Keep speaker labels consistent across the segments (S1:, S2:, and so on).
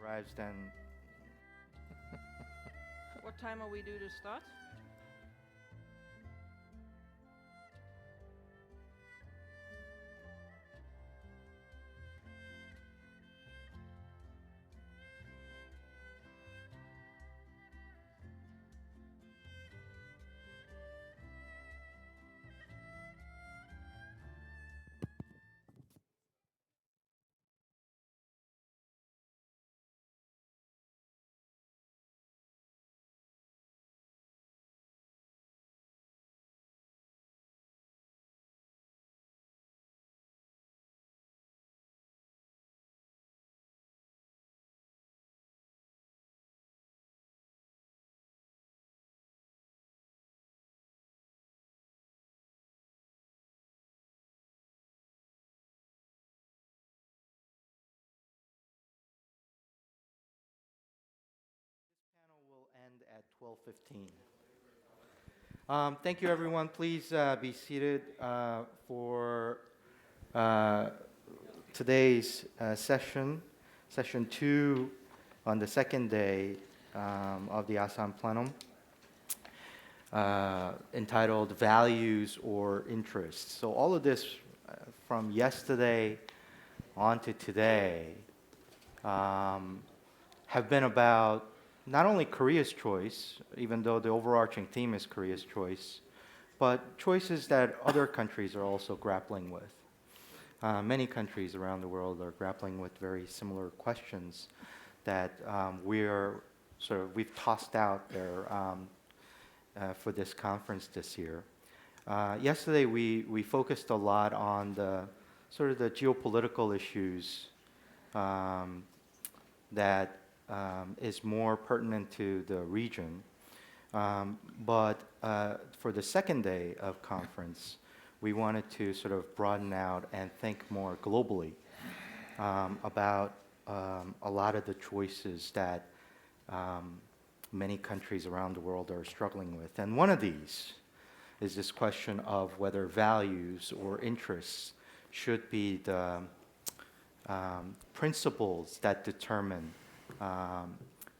S1: arrives, then
S2: What time are we due to start?
S1: panel will end at 12:15. Thank you, everyone. Please be seated for uh, today's session two, on the second day of the Asan Plenum, entitled Values or Interests. So all of this from yesterday on to today um, have been about not only Korea's choice, even though the overarching theme is Korea's choice, but choices that other countries are also grappling with. Many countries around the world are grappling with very similar questions that we've tossed out there for this conference this year. Yesterday, we focused a lot on the sort of the geopolitical issues um, that is more pertinent to the region. But for the second day of conference, we wanted to sort of broaden out and think more globally about a lot of the choices that many countries around the world are struggling with. And one of these is this question of whether values or interests should be the principles that determine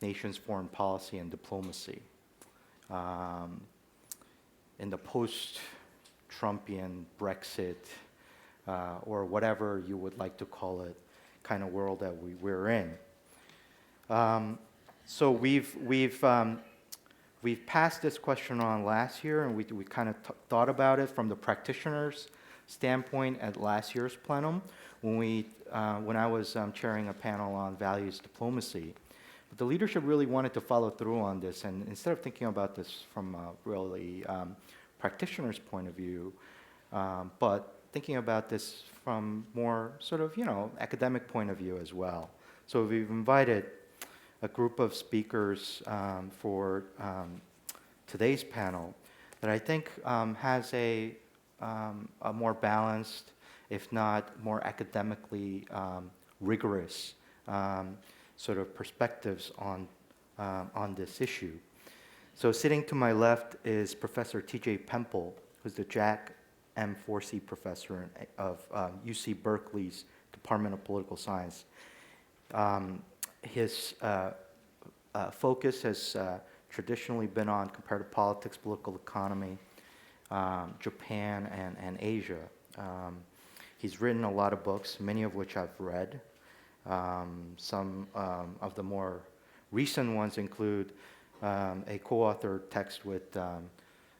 S1: nations' foreign policy and diplomacy. In the post-Trumpian Brexit, or whatever you would like to call it, kind of world that we're in. So we've passed this question on last year, and we kind of thought about it from the practitioners' standpoint at last year's plenum when I was chairing a panel on values diplomacy. But the leadership really wanted to follow through on this, and instead of thinking about this from a really practitioner's point of view, but thinking about this from more sort of, academic point of view as well. So we've invited a group of speakers for today's panel that I think has a more balanced, if not more academically rigorous sort of perspectives on this issue. So sitting to my left is Professor T.J. Pemple, who's the Jack M. Forsey Professor of UC Berkeley's Department of Political Science. His focus has traditionally been on comparative politics, political economy, Japan, and Asia. He's written a lot of books, many of which I've read. Some of the more recent ones include a co-authored text with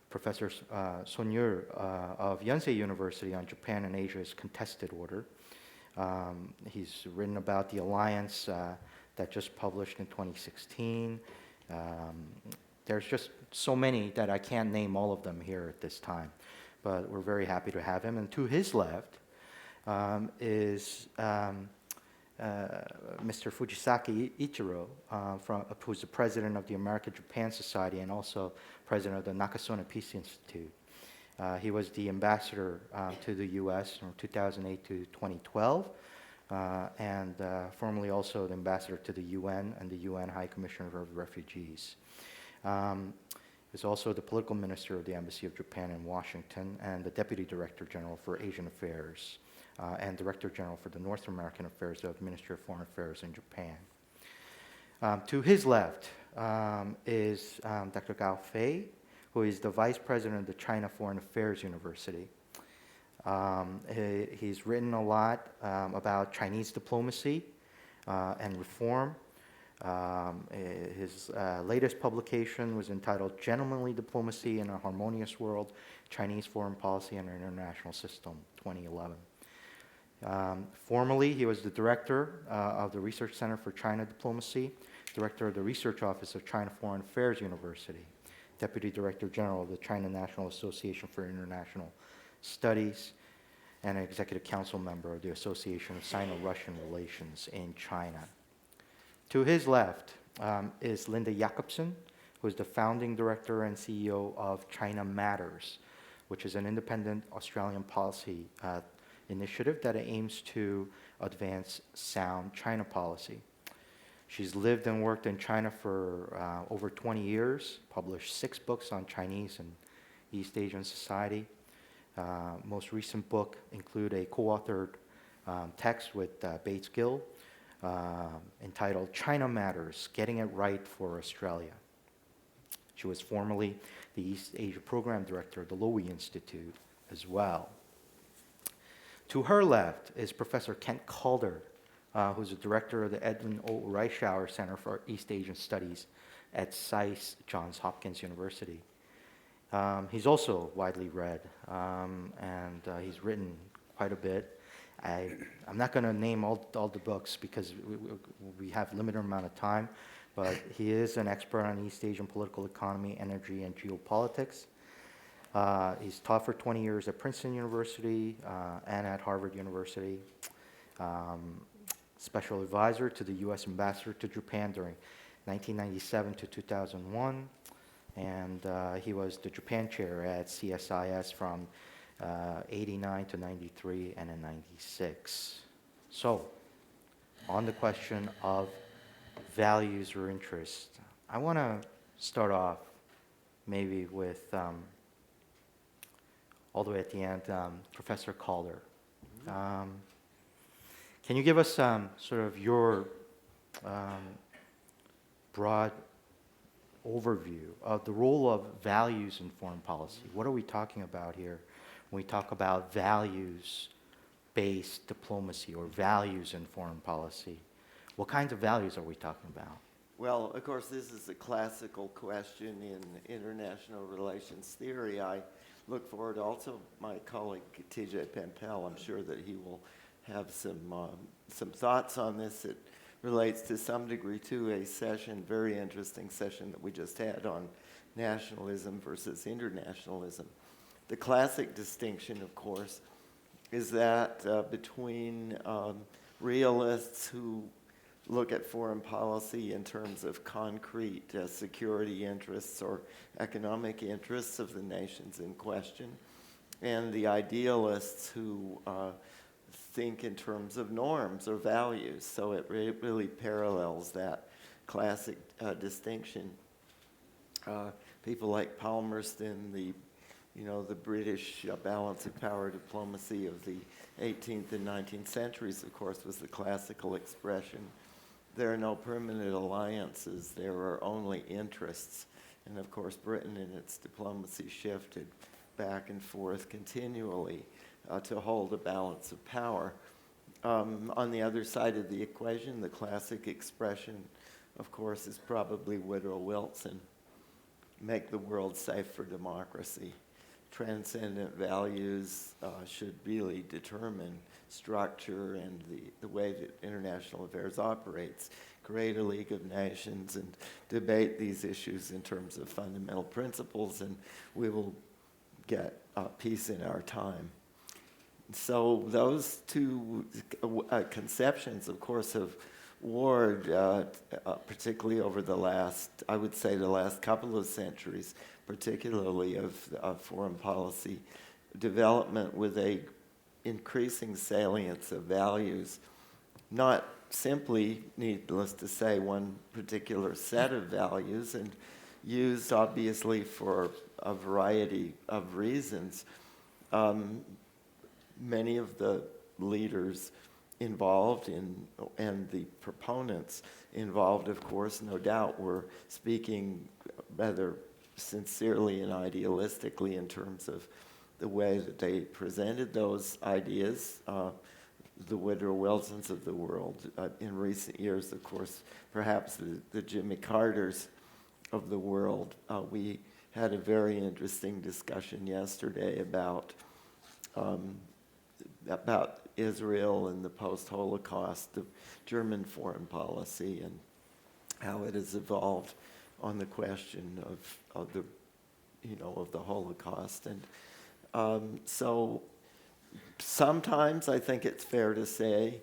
S1: Professor Son-Yul of Yonsei University on Japan and Asia's contested order. He's written about the alliance that just published in 2016. There's just so many that I can't name all of them here at this time, but we're very happy to have him. And to his left is Mr. Fujisaki Ichiro, who's the president of the America-Japan Society and also president of the Nakasone Peace Institute. He was the ambassador to the U.S. from 2008 to 2012, and formerly also the ambassador to the UN and the UN High Commissioner of Refugees. He was also the political minister of the Embassy of Japan in Washington and the Deputy Director General for Asian Affairs and Director General for the North American Affairs of Ministry of Foreign Affairs in Japan. To his left is Dr. Gao Fei, who is the Vice President of the China Foreign Affairs University. He's written a lot about Chinese diplomacy and reform. His latest publication was entitled Gentlemanly Diplomacy in a Harmonious World, Chinese Foreign Policy and International System, 2011. Formerly, he was the director of the Research Center for China Diplomacy, director of the Research Office of China Foreign Affairs University, deputy director general of the China National Association for International Studies, and an executive council member of the Association of Sino-Russian Relations in China. To his left is Linda Jacobsen, who is the founding director and CEO of China Matters, which is an independent Australian policy initiative that aims to advance sound China policy. She's lived and worked in China for over 20 years, published 6 books on Chinese and East Asian society. Most recent book include a co-authored text with Bates Gill entitled China Matters, Getting It Right for Australia. She was formerly the East Asia Program Director of the Lowy Institute as well. To her left is Professor Kent Calder, who's the director of the Edmund O. Reischauer Center for East Asian Studies at SAIS, Johns Hopkins University. He's also widely read, and he's written quite a bit. I'm not going to name all the books because we have limited amount of time, but he is an expert on East Asian political economy, energy, and geopolitics. He's taught for 20 years at Princeton University and at Harvard University. Special advisor to the U.S. Ambassador to Japan during 1997 to 2001. And he was the Japan chair at CSIS from 89 to 93 and in 96. So, on the question of values or interests, I want to start off maybe with, all the way at the end, Professor Calder. Can you give us sort of your broad overview of the role of values in foreign policy? What are we talking about here when we talk about values-based diplomacy or values in foreign policy? What kinds of values are we talking about?
S3: Well, of course, this is a classical question in international relations theory. I look forward also my colleague T.J. Pentel. I'm sure that he will have some thoughts on this. It relates to some degree to a session, very interesting session that we just had on nationalism versus internationalism. The classic distinction, of course, is that between realists who look at foreign policy in terms of concrete security interests or economic interests of the nations in question, and the idealists who think in terms of norms or values. So it really parallels that classic distinction. People like Palmerston, the British balance of power diplomacy of the 18th and 19th centuries, of course, was the classical expression. There are no permanent alliances, there are only interests. And of course, Britain in its diplomacy shifted back and forth continually to hold a balance of power. On the other side of the equation, the classic expression, of course, is probably Woodrow Wilson. Make the world safe for democracy. Transcendent values should really determine structure and the way that international affairs operates. Create a League of Nations and debate these issues in terms of fundamental principles, and we will get peace in our time. So those two conceptions, of course, have warred, particularly over the last, I would say the last couple of centuries, particularly of foreign policy development with a increasing salience of values, not simply, needless to say, one particular set of values, and used obviously for a variety of reasons. Many of the leaders involved and the proponents involved, of course, no doubt, were speaking rather sincerely and idealistically in terms of the way that they presented those ideas. The Woodrow Wilsons of the world. In recent years, of course, perhaps the Jimmy Carters of the world. We had a very interesting discussion yesterday about Israel and the post-Holocaust, the German foreign policy, and how it has evolved on the question of the Holocaust. And so sometimes I think it's fair to say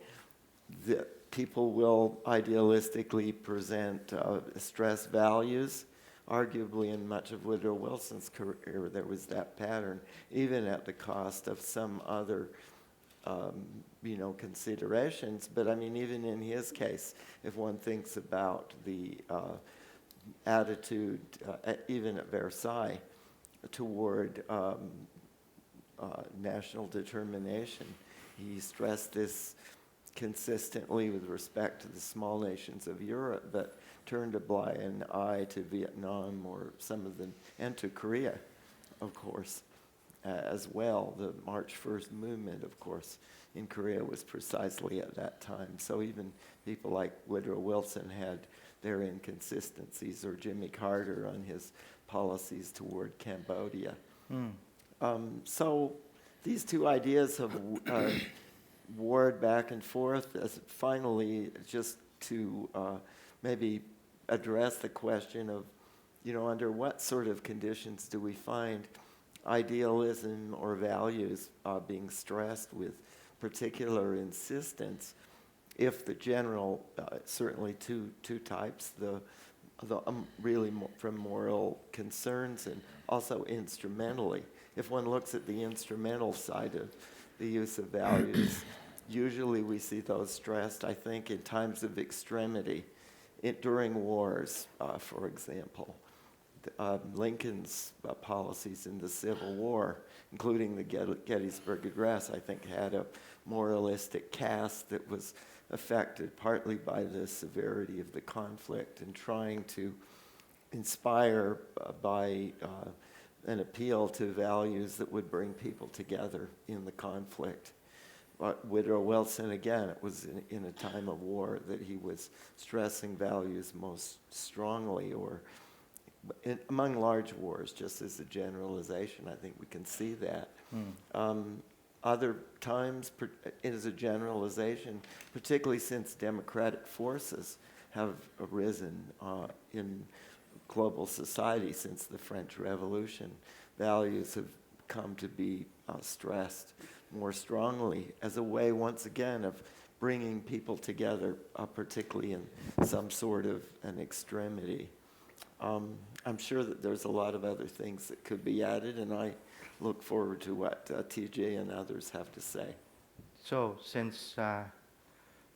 S3: that people will idealistically present stress values. Arguably, in much of Woodrow Wilson's career, there was that pattern, even at the cost of some other, considerations. But I mean, even in his case, if one thinks about the attitude, even at Versailles, toward national determination, he stressed this consistently with respect to the small nations of Europe, but turned a blind eye to Vietnam or some of them, and to Korea, of course, as well. The March 1st movement, of course, in Korea was precisely at that time. So even people like Woodrow Wilson had their inconsistencies, or Jimmy Carter on his policies toward Cambodia. So these two ideas have warred back and forth. As finally, just to maybe address the question of, under what sort of conditions do we find idealism or values being stressed with particular insistence? If the general, certainly two types, the really from moral concerns and also instrumentally. If one looks at the instrumental side of the use of values, usually we see those stressed, I think, in times of extremity, during wars, for example. Lincoln's policies in the Civil War, including the Gettysburg Address, I think had a moralistic cast that was affected partly by the severity of the conflict and trying to inspire by an appeal to values that would bring people together in the conflict. Woodrow Wilson, again, it was in a time of war that he was stressing values most strongly, or among large wars, just as a generalization. I think we can see that. Other times, as a generalization, particularly since democratic forces have arisen in global society since the French Revolution, values have come to be stressed more strongly as a way, once again, of bringing people together, particularly in some sort of an extremity. I'm sure that there's a lot of other things that could be added, and I look forward to what TJ and others have to say.
S1: So since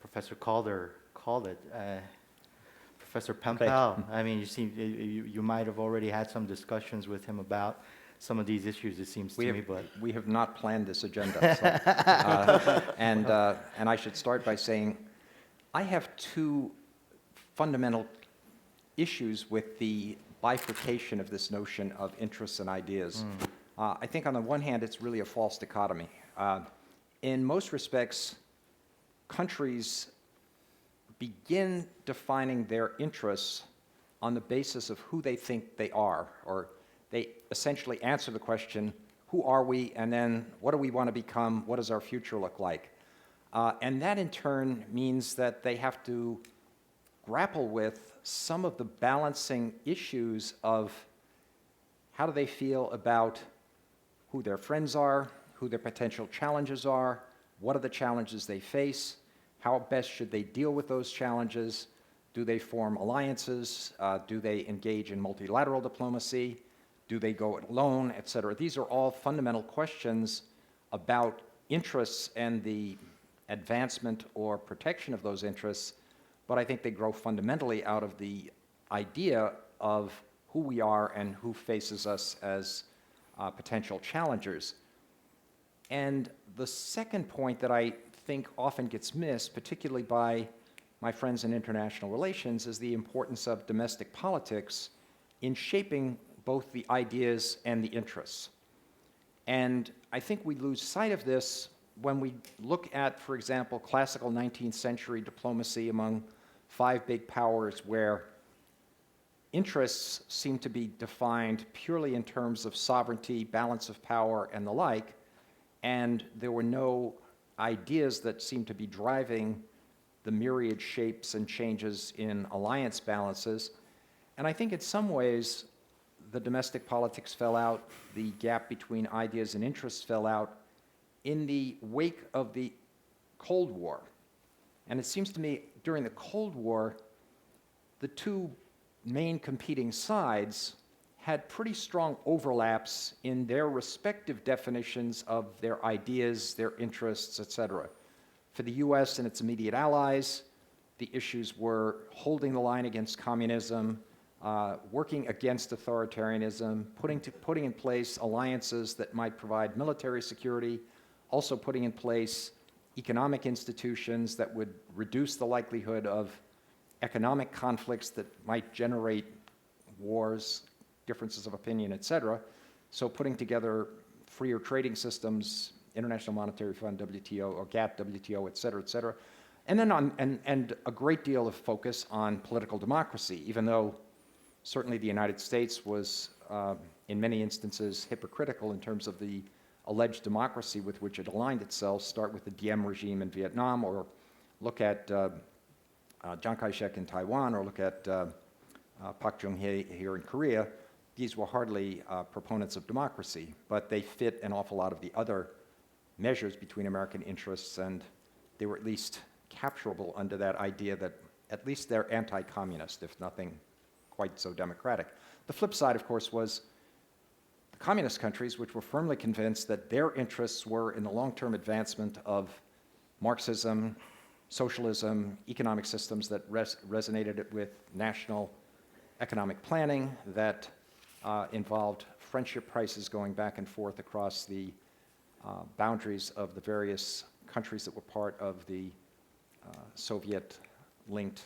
S1: Professor Calder called it, Professor Pempel, I mean, you might have already had some discussions with him about some of these issues, it seems to me, but...
S4: We have not planned this agenda. So, and I should start by saying I have two fundamental issues with the bifurcation of this notion of interests and ideas. I think on the one hand, it's really a false dichotomy. In most respects, countries begin defining their interests on the basis of who they think they are, or they essentially answer the question, who are we, and then what do we want to become, what does our future look like? And that in turn means that they have to grapple with some of the balancing issues of how do they feel about who their friends are, who their potential challenges are, what are the challenges they face, how best should they deal with those challenges, do they form alliances, do they engage in multilateral diplomacy, do they go it alone, et cetera. These are all fundamental questions about interests and the advancement or protection of those interests, but I think they grow fundamentally out of the idea of who we are and who faces us as potential challengers. And the second point that I think often gets missed, particularly by my friends in international relations, is the importance of domestic politics in shaping both the ideas and the interests. And I think we lose sight of this when we look at, for example, classical 19th century diplomacy among five big powers, where interests seem to be defined purely in terms of sovereignty, balance of power, and the like, and there were no ideas that seemed to be driving the myriad shapes and changes in alliance balances. And I think in some ways, the domestic politics fell out, the gap between ideas and interests fell out in the wake of the Cold War. And it seems to me during the Cold War, the two main competing sides had pretty strong overlaps in their respective definitions of their ideas, their interests, etc. For the US and its immediate allies, the issues were holding the line against communism, working against authoritarianism, putting in place alliances that might provide military security, also putting in place economic institutions that would reduce the likelihood of economic conflicts that might generate wars, differences of opinion, etc. So putting together freer trading systems, International Monetary Fund, WTO, or GATT, WTO, et cetera, and then and a great deal of focus on political democracy, even though certainly the United States was, in many instances, hypocritical in terms of the alleged democracy with which it aligned itself. Start with the Diem regime in Vietnam, or look at Chiang Kai-shek in Taiwan, or look at Park Chung-hee here in Korea. These were hardly proponents of democracy, but they fit an awful lot of the other measures between American interests, and they were at least capturable under that idea that at least they're anti-communist, if nothing quite so democratic. The flip side, of course, was the communist countries, which were firmly convinced that their interests were in the long-term advancement of Marxism, socialism, economic systems that resonated with national economic planning, that involved friendship prices going back and forth across the boundaries of the various countries that were part of the Soviet-linked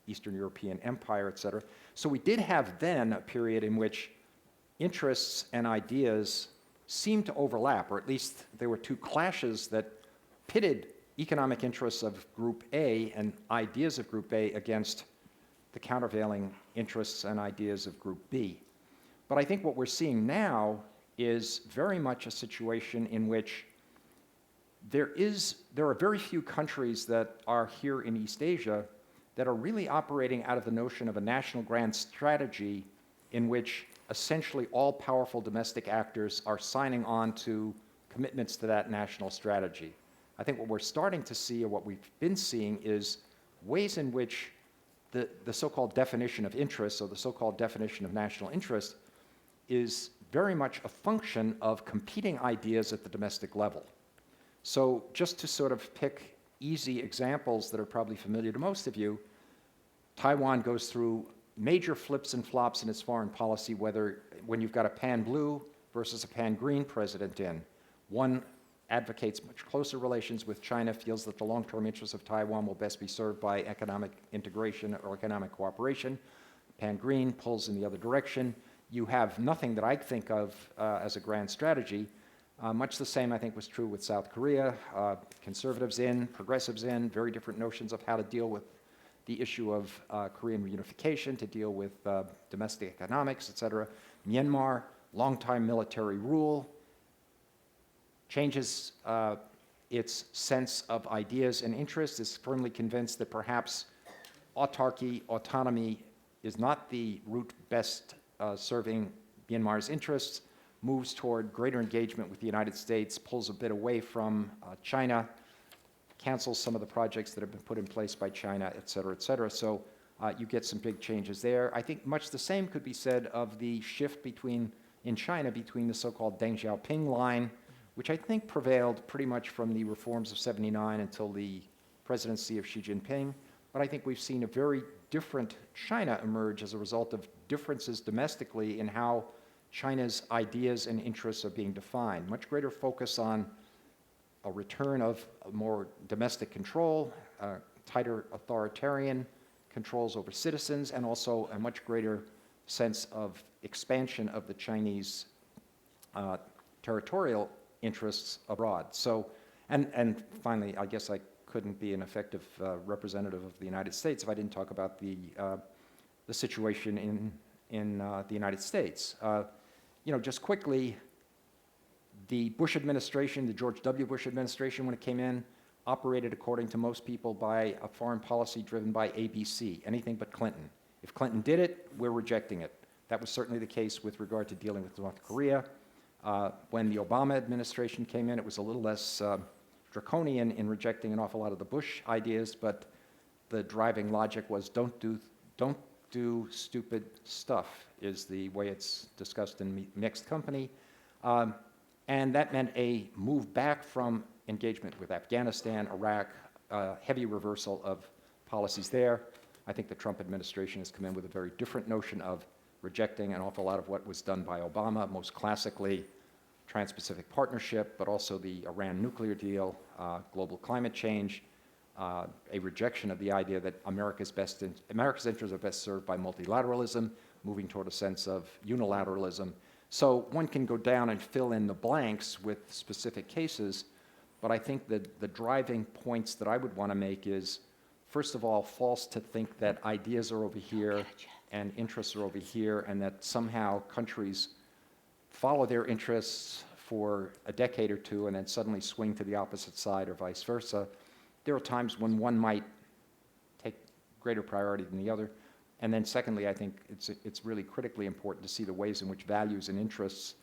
S4: Eastern European Empire, et cetera. So we did have then a period in which interests and ideas seemed to overlap, or at least there were two clashes that pitted economic interests of Group A and ideas of Group A against the countervailing interests and ideas of Group B. But I think what we're seeing now is very much a situation in which there are very few countries that are here in East Asia that are really operating out of the notion of a national grand strategy in which essentially all powerful domestic actors are signing on to commitments to that national strategy. I think what we're starting to see, or what we've been seeing, is ways in which the so-called definition of interest, or the so-called definition of national interest, is very much a function of competing ideas at the domestic level. So just to sort of pick easy examples that are probably familiar to most of you, Taiwan goes through major flips and flops in its foreign policy, whether when you've got a pan-blue versus a pan-green president in. One advocates much closer relations with China, feels that the long-term interests of Taiwan will best be served by economic integration or economic cooperation. Pan-green pulls in the other direction. You have nothing that I think of as a grand strategy. Much the same, I think, was true with South Korea. Conservatives in, progressives in, very different notions of how to deal with the issue of Korean reunification, to deal with domestic economics, et cetera. Myanmar, long-time military rule, changes its sense of ideas and interests, is firmly convinced that perhaps autarky, autonomy is not the route best serving Myanmar's interests, moves toward greater engagement with the United States, pulls a bit away from China, cancels some of the projects that have been put in place by China, et cetera, et cetera. So you get some big changes there. I think much the same could be said of the shift in China between the so-called Deng Xiaoping line, which I think prevailed pretty much from the reforms of '79 until the presidency of Xi Jinping. But I think we've seen a very different China emerge as a result of differences domestically in how China's ideas and interests are being defined. Much greater focus on a return of more domestic control, tighter authoritarian controls over citizens, and also a much greater sense of expansion of the Chinese territorial interests abroad. So, and finally, I guess I couldn't be an effective representative of the United States if I didn't talk about the situation in the United States. Just quickly, the Bush administration, the George W. Bush administration, when it came in, operated according to most people by a foreign policy driven by ABC, anything but Clinton. If Clinton did it, we're rejecting it. That was certainly the case with regard to dealing with North Korea. When the Obama administration came in, it was a little less draconian in rejecting an awful lot of the Bush ideas, but the driving logic was don't do stupid stuff, is the way it's discussed in mixed company. And that meant a move back from engagement with Afghanistan, Iraq, heavy reversal of policies there. I think the Trump administration has come in with a very different notion of rejecting an awful lot of what was done by Obama, most classically Trans-Pacific Partnership, but also the Iran nuclear deal, global climate change, a rejection of the idea that America's interests are best served by multilateralism, moving toward a sense of unilateralism. So one can go down and fill in the blanks with specific cases, but I think that the driving points that I would want to make is, first of all, false to think that ideas are over here and interests are over here, and that somehow countries follow their interests for a decade or two and then suddenly swing to the opposite side or vice versa. There are times when one might take greater priority than the other. And then secondly, I think it's really critically important to see the ways in which values and interests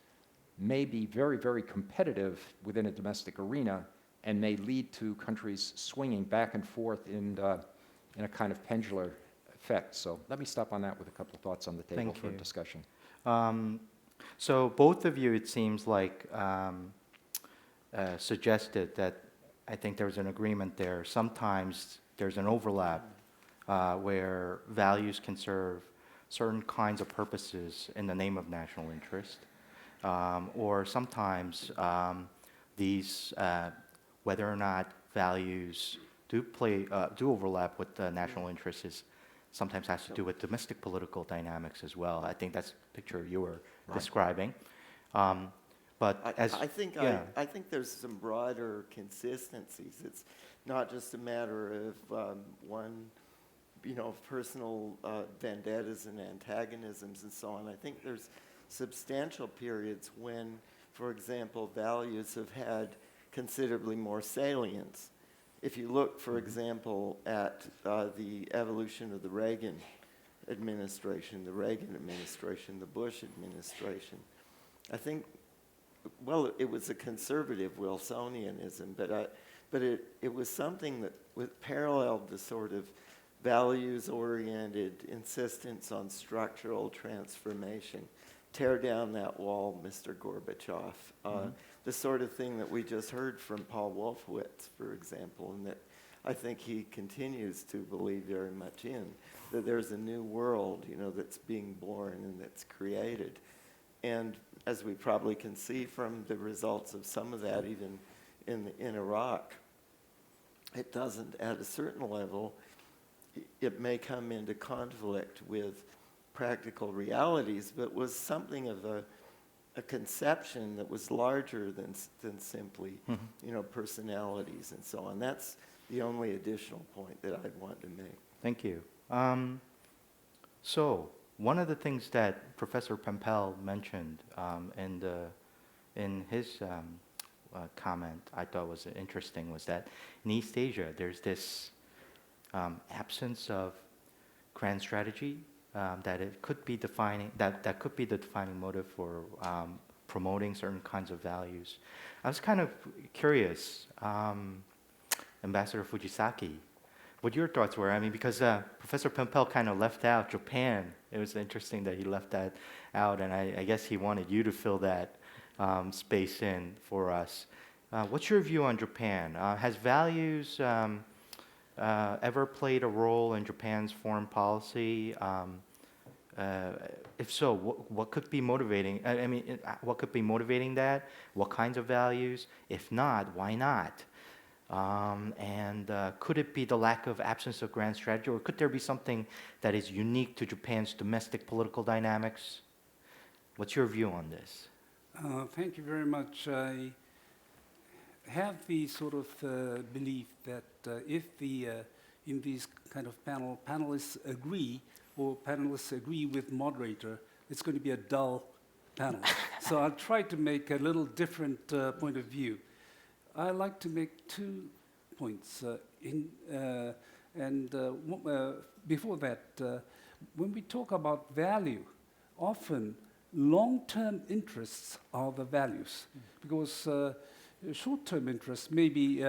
S4: may be very, very competitive within a domestic arena and may lead to countries swinging back and forth in a kind of pendular effect. So let me stop on that with a couple of thoughts on the table
S1: Thank
S4: for
S1: you.
S4: discussion.
S1: So both of you, it seems like, suggested that I think there's an agreement there. Sometimes there's an overlap where values can serve certain kinds of purposes in the name of national interest, or sometimes these, whether or not values do overlap with the national interests, sometimes has to do with domestic political dynamics as well. I think that's the picture you were describing. But as
S3: I think
S1: yeah.
S3: I think there's some broader consistencies. It's not just a matter of one, personal vendettas and antagonisms and so on. I think there's substantial periods when, for example, values have had considerably more salience. If you look, for example, at the evolution of the Reagan administration, the Bush administration, I think, well, it was a conservative Wilsonianism, but it was something that paralleled the sort of values-oriented insistence on structural transformation. Tear down that wall, Mr. Gorbachev. The sort of thing that we just heard from Paul Wolfowitz, for example, and that I think he continues to believe very much in, that there's a new world, that's being born and that's created. And as we probably can see from the results of some of that, even in Iraq, it doesn't, at a certain level, it may come into conflict with practical realities, but was something of a conception that was larger than simply, personalities and so on. That's the only additional point that I'd want to make.
S1: Thank you. So one of the things that Professor Pempel mentioned in his comment I thought was interesting was that in East Asia there's this absence of grand strategy that it could be defining that could be the defining motive for promoting certain kinds of values. I was kind of curious, Ambassador Fujisaki, what your thoughts were. I mean, because Professor Pempel kind of left out Japan. It was interesting that he left that out, and I guess he wanted you to fill that space in for us. What's your view on Japan? Has values ever played a role in Japan's foreign policy? If so, what could be motivating? I mean, what could be motivating that? What kinds of values? If not, why not? And could it be the lack of absence of grand strategy, or could there be something that is unique to Japan's domestic political dynamics? What's your view on this?
S5: Thank you very much. I have the sort of belief that if in these kind of panelists agree, or panelists agree with moderator, it's going to be a dull panel. So I'll try to make a little different point of view. I like to make 2 points. Before that, when we talk about value, often long-term interests are the values, because short-term interests, maybe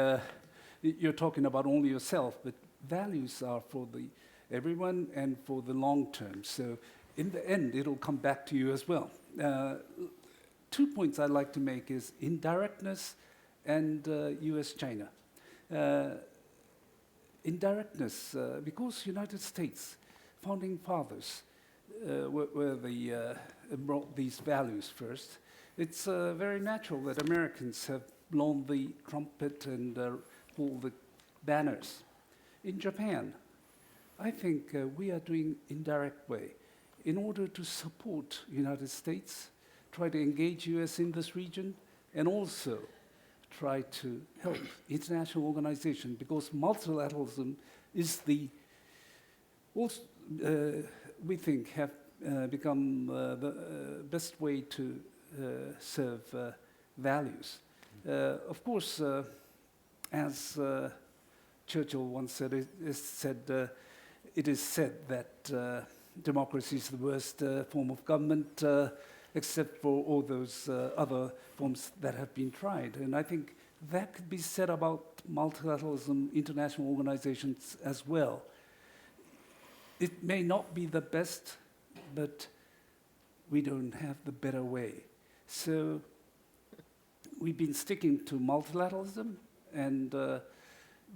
S5: you're talking about only yourself, but values are for everyone and for the long term. So in the end, it'll come back to you as well. 2 points I'd like to make is indirectness and US-China. Indirectness, because United States founding fathers were brought these values first, it's very natural that Americans have blown the trumpet and pulled the banners. In Japan, I think we are doing indirect way. In order to support United States, try to engage US in this region, and also try to help international organization, because multilateralism is we think, have become the best way to serve values. Of course, as Churchill once said, it is said that democracy is the worst form of government, except for all those other forms that have been tried. And I think that could be said about multilateralism, international organizations as well. It may not be the best, but we don't have the better way. So we've been sticking to multilateralism, and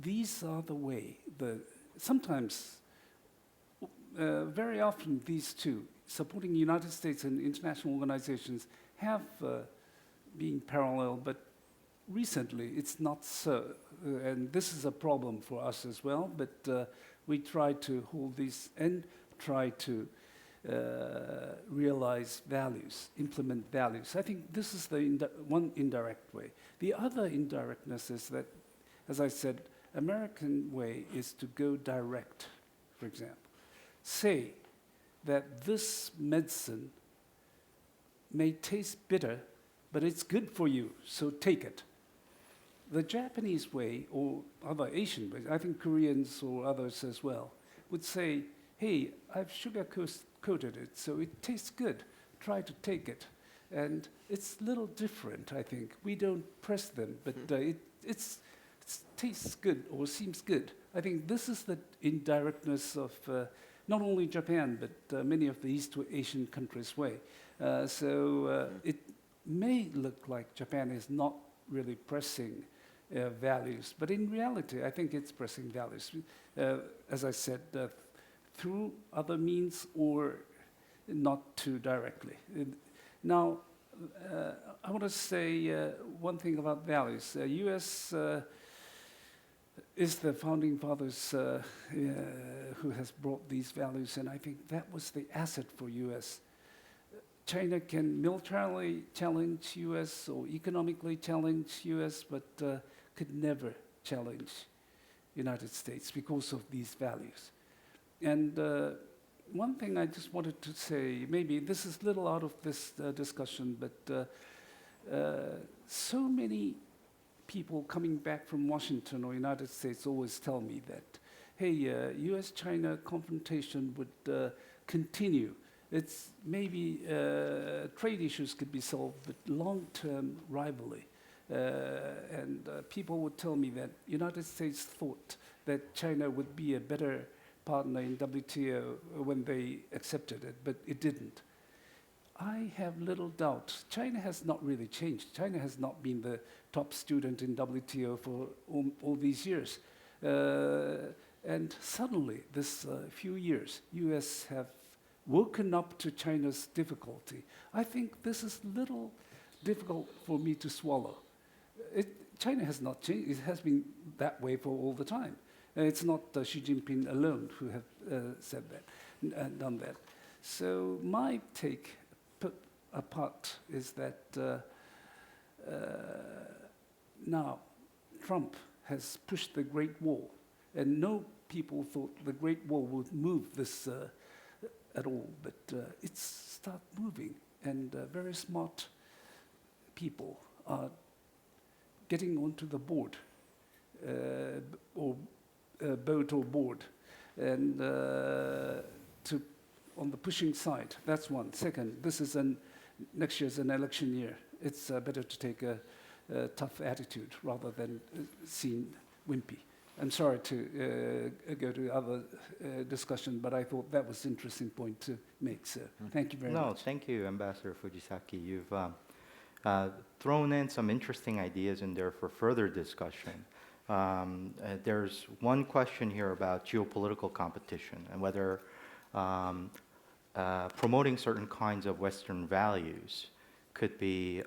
S5: these are the way. Sometimes, very often, these two, supporting the United States and international organizations, have been parallel, but recently it's not so. And this is a problem for us as well, but we try to hold these and try to realize values, implement values. I think this is the one indirect way. The other indirectness is that, as I said, American way is to go direct, for example. Say that this medicine may taste bitter, but it's good for you, so take it. The Japanese way, or other Asian ways, I think Koreans or others as well, would say, hey, I've sugar-coated it, so it tastes good. Try to take it. And it's a little different, I think. We don't press them, but it tastes good or seems good. I think this is the indirectness of not only Japan, but many of the East Asian countries' way. It may look like Japan is not really pressing values, but in reality, I think it's pressing values. As I said, through other means or not too directly. Now, I want to say one thing about values. U.S. Is the founding fathers who has brought these values, and I think that was the asset for U.S. China can militarily challenge U.S. or economically challenge U.S., but could never challenge United States because of these values. And one thing I just wanted to say, maybe this is a little out of this discussion, but so many people coming back from Washington or United States always tell me that, hey, U.S.-China confrontation would continue. It's maybe trade issues could be solved, but long-term rivalry. And people would tell me that United States thought that China would be a better partner in WTO when they accepted it, but it didn't. I have little doubt. China has not really changed. China has not been the top student in WTO for all these years. And suddenly, this few years, U.S. have woken up to China's difficulty. I think this is little difficult for me to swallow. China has not changed. It has been that way for all the time. It's not Xi Jinping alone who have said that, done that. So my take, put apart, is that now Trump has pushed the Great Wall, and no people thought the Great Wall would move this at all, but it's start moving, and very smart people are getting onto the board, or boat or board, and to on the pushing side. That's one. Second, this is next year's an election year. It's better to take a tough attitude rather than seem wimpy. I'm sorry to go to other discussion, but I thought that was an interesting point to make, sir. Thank you very much.
S1: No, thank you, Ambassador Fujisaki. You've thrown in some interesting ideas in there for further discussion. There's one question here about geopolitical competition and whether promoting certain kinds of Western values could be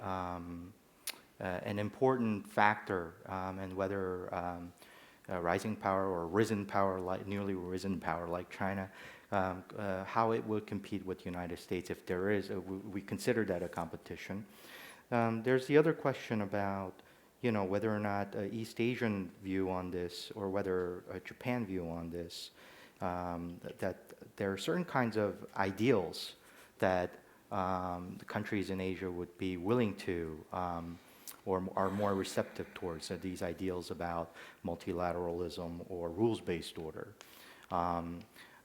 S1: an important factor, and whether rising power or risen power, like newly risen power like China, how it would compete with the United States if there is, we consider that a competition. There's the other question about, whether or not an East Asian view on this or whether a Japan view on this, that there are certain kinds of ideals that the countries in Asia would be willing to or are more receptive towards these ideals about multilateralism or rules-based order.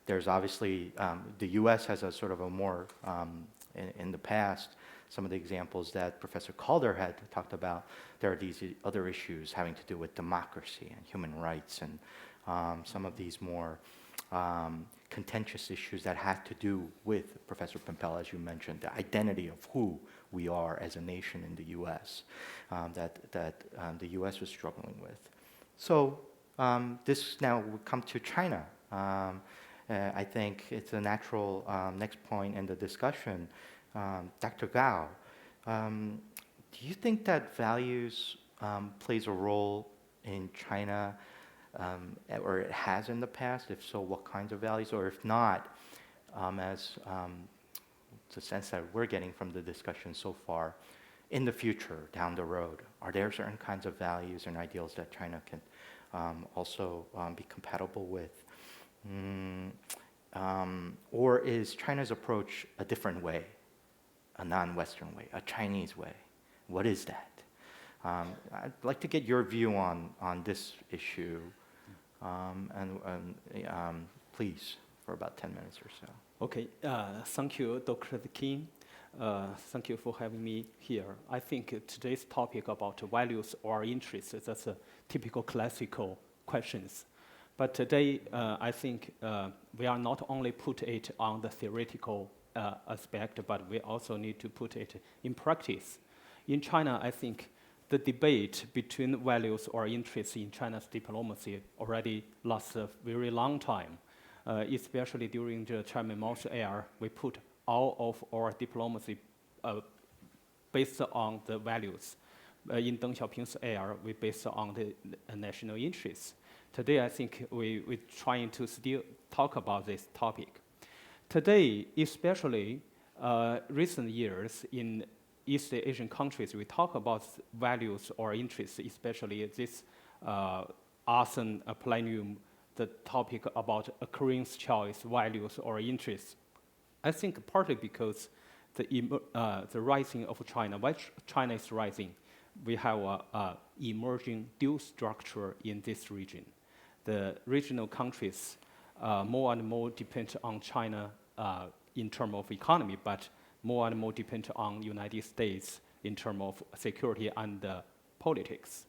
S1: There's obviously, the US has a sort of a more, in the past, some of the examples that Professor Calder had talked about, there are these other issues having to do with democracy and human rights and some of these more contentious issues that have to do with, Professor Pempel, as you mentioned, the identity of who we are as a nation in the U.S. that the U.S. was struggling with. So this now would come to China. I think it's a natural next point in the discussion. Dr. Gao, do you think that values plays a role in China, or it has in the past? If so, what kinds of values? Or if not, as the sense that we're getting from the discussion so far, in the future, down the road, are there certain kinds of values and ideals that China can also be compatible with? Or is China's approach a different way, a non-Western way, a Chinese way? What is that? I'd like to get your view on this issue, and please, for about 10 minutes or so.
S6: Okay, thank you, Dr. Kim. Thank you for having me here. I think today's topic about values or interests, that's a typical classical questions. But today, I think we are not only put it on the theoretical aspect, but we also need to put it in practice. In China, I think the debate between values or interests in China's diplomacy already lasts a very long time. Especially during the Chairman Mao's era, we put all of our diplomacy based on the values. In Deng Xiaoping's era, we based on the national interests. Today, I think we're trying to still talk about this topic. Today, especially recent years in East Asian countries, we talk about values or interests, especially this Asan Plenum, the topic about occurrence choice, values or interests. I think partly because the rising of China, while China is rising, we have a emerging dual structure in this region. The regional countries more and more depend on China in terms of economy, but more and more depend on United States in terms of security and politics.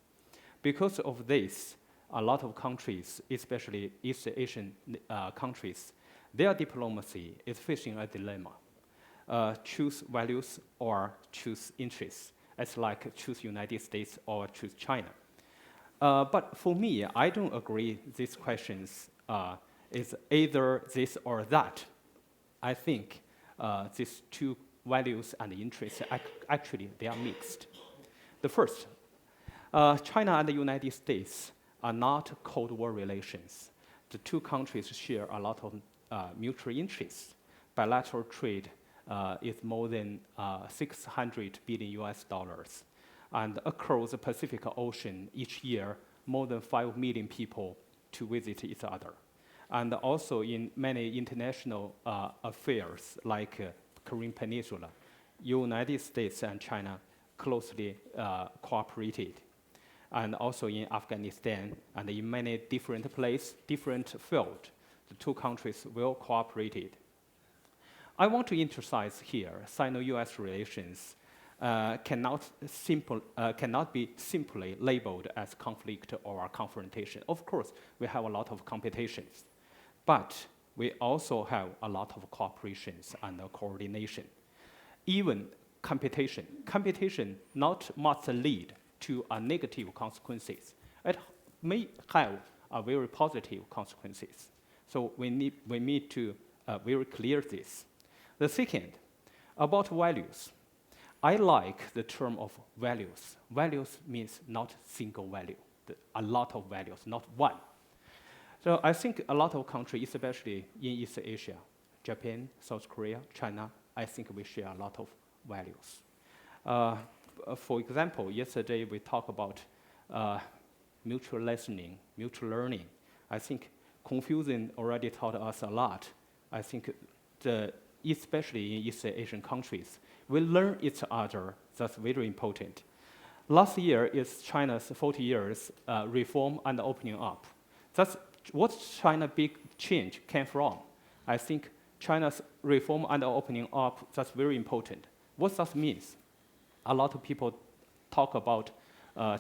S6: Because of this, a lot of countries, especially East Asian countries, their diplomacy is facing a dilemma. Choose values or choose interests. It's like choose United States or choose China. But for me, I don't agree these questions is either this or that. I think these two values and interests, actually, they are mixed. The first, China and the United States are not Cold War relations. The two countries share a lot of mutual interests. Bilateral trade is more than 600 billion US dollars. And across the Pacific Ocean each year, more than 5 million people to visit each other. And also in many international affairs like Korean Peninsula, United States and China closely cooperated. And also in Afghanistan and in many different places, different fields, the two countries will cooperate. I want to emphasize here, Sino-US relations cannot be simply labeled as conflict or confrontation. Of course, we have a lot of competitions, but we also have a lot of cooperations and coordination. Even competition not must lead to a negative consequences. It may have a very positive consequences. So we need to very clear this. The second, about values. I like the term of values. Values means not single value, a lot of values, not one. So I think a lot of countries, especially in East Asia, Japan, South Korea, China, I think we share a lot of values. For example, yesterday we talked about mutual listening, mutual learning. I think Confucius already taught us a lot. I think especially in East Asian countries, we learn each other. That's very important. Last year is China's 40 years reform and opening up. That's what China's big change came from. I think China's reform and opening up, that's very important. What that means? A lot of people talk about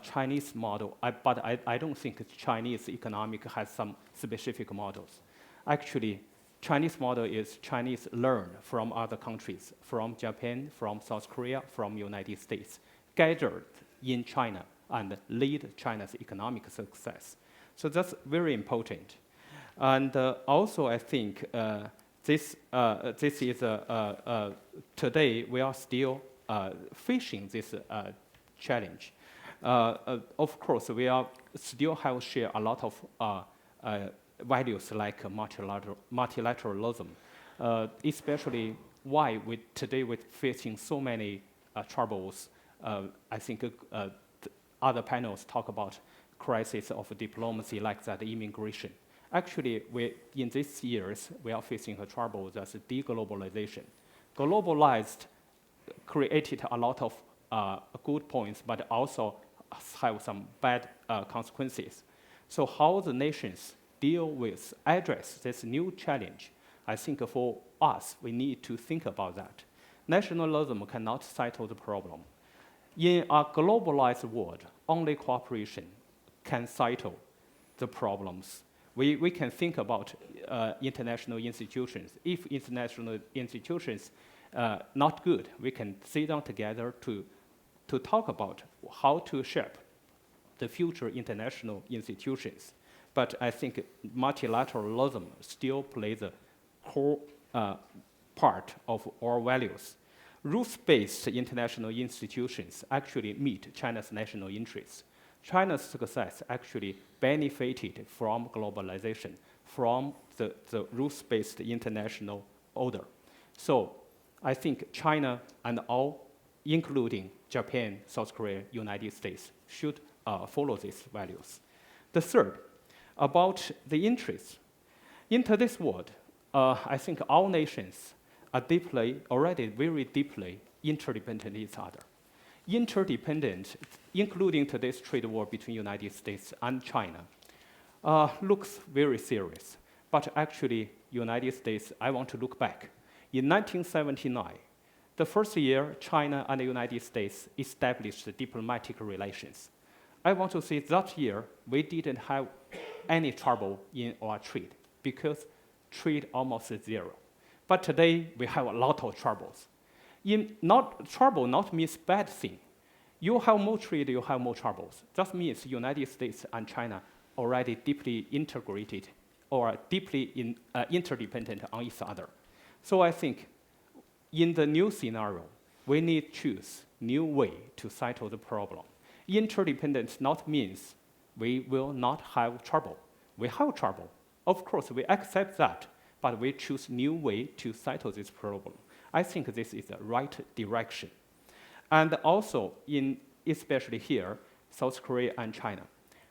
S6: Chinese model, but I don't think Chinese economic has some specific models. Actually, Chinese model is Chinese learn from other countries, from Japan, from South Korea, from United States, gathered in China and lead China's economic success. So that's very important. And also I think this is today we are still facing this challenge. Of course, we are still have share a lot of values like multilateralism, especially why today we're facing so many troubles. I think other panels talk about crisis of diplomacy like that, immigration. Actually, in these years, we are facing a trouble that's deglobalization. Globalized created a lot of good points, but also have some bad consequences. So how the nations address this new challenge, I think for us, we need to think about that. Nationalism cannot settle the problem. In a globalized world, only cooperation can settle the problems. We can think about international institutions. If international institutions not good, we can sit down together to talk about how to shape the future international institutions. But I think multilateralism still plays a core part of our values. Rules-based international institutions actually meet China's national interests. China's success actually benefited from globalization, from the rules-based international order. So I think China and all, including Japan, South Korea, United States, should follow these values. The third, about the interests. In today's world, I think all nations are already very deeply interdependent each other. Interdependent, including today's trade war between United States and China, looks very serious. But actually, United States, I want to look back. In 1979, the first year China and the United States established diplomatic relations. I want to say that year we didn't have any trouble in our trade because trade almost zero. But today we have a lot of troubles. Trouble not means bad thing. You have more trade, you have more troubles. That means United States and China already deeply integrated or deeply interdependent on each other. So I think in the new scenario, we need to choose new way to settle the problem. Interdependence not means we will not have trouble. We have trouble. Of course, we accept that, but we choose new way to settle this problem. I think this is the right direction. And also, especially here, South Korea and China,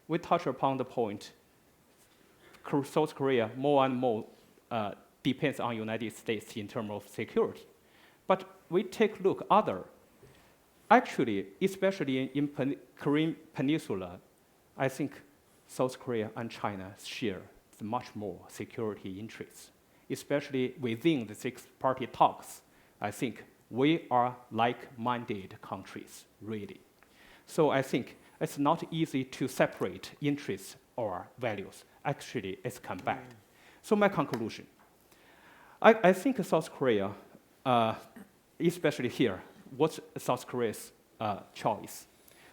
S6: we touch upon the point, South Korea more and more depends on United States in terms of security. But we take a look other. Actually, especially in Korean Peninsula, I think South Korea and China share much more security interests, especially within the six-party talks. I think we are like-minded countries, really. So I think it's not easy to separate interests or values. Actually, it's combined. So my conclusion, I think South Korea, especially here, what's South Korea's choice?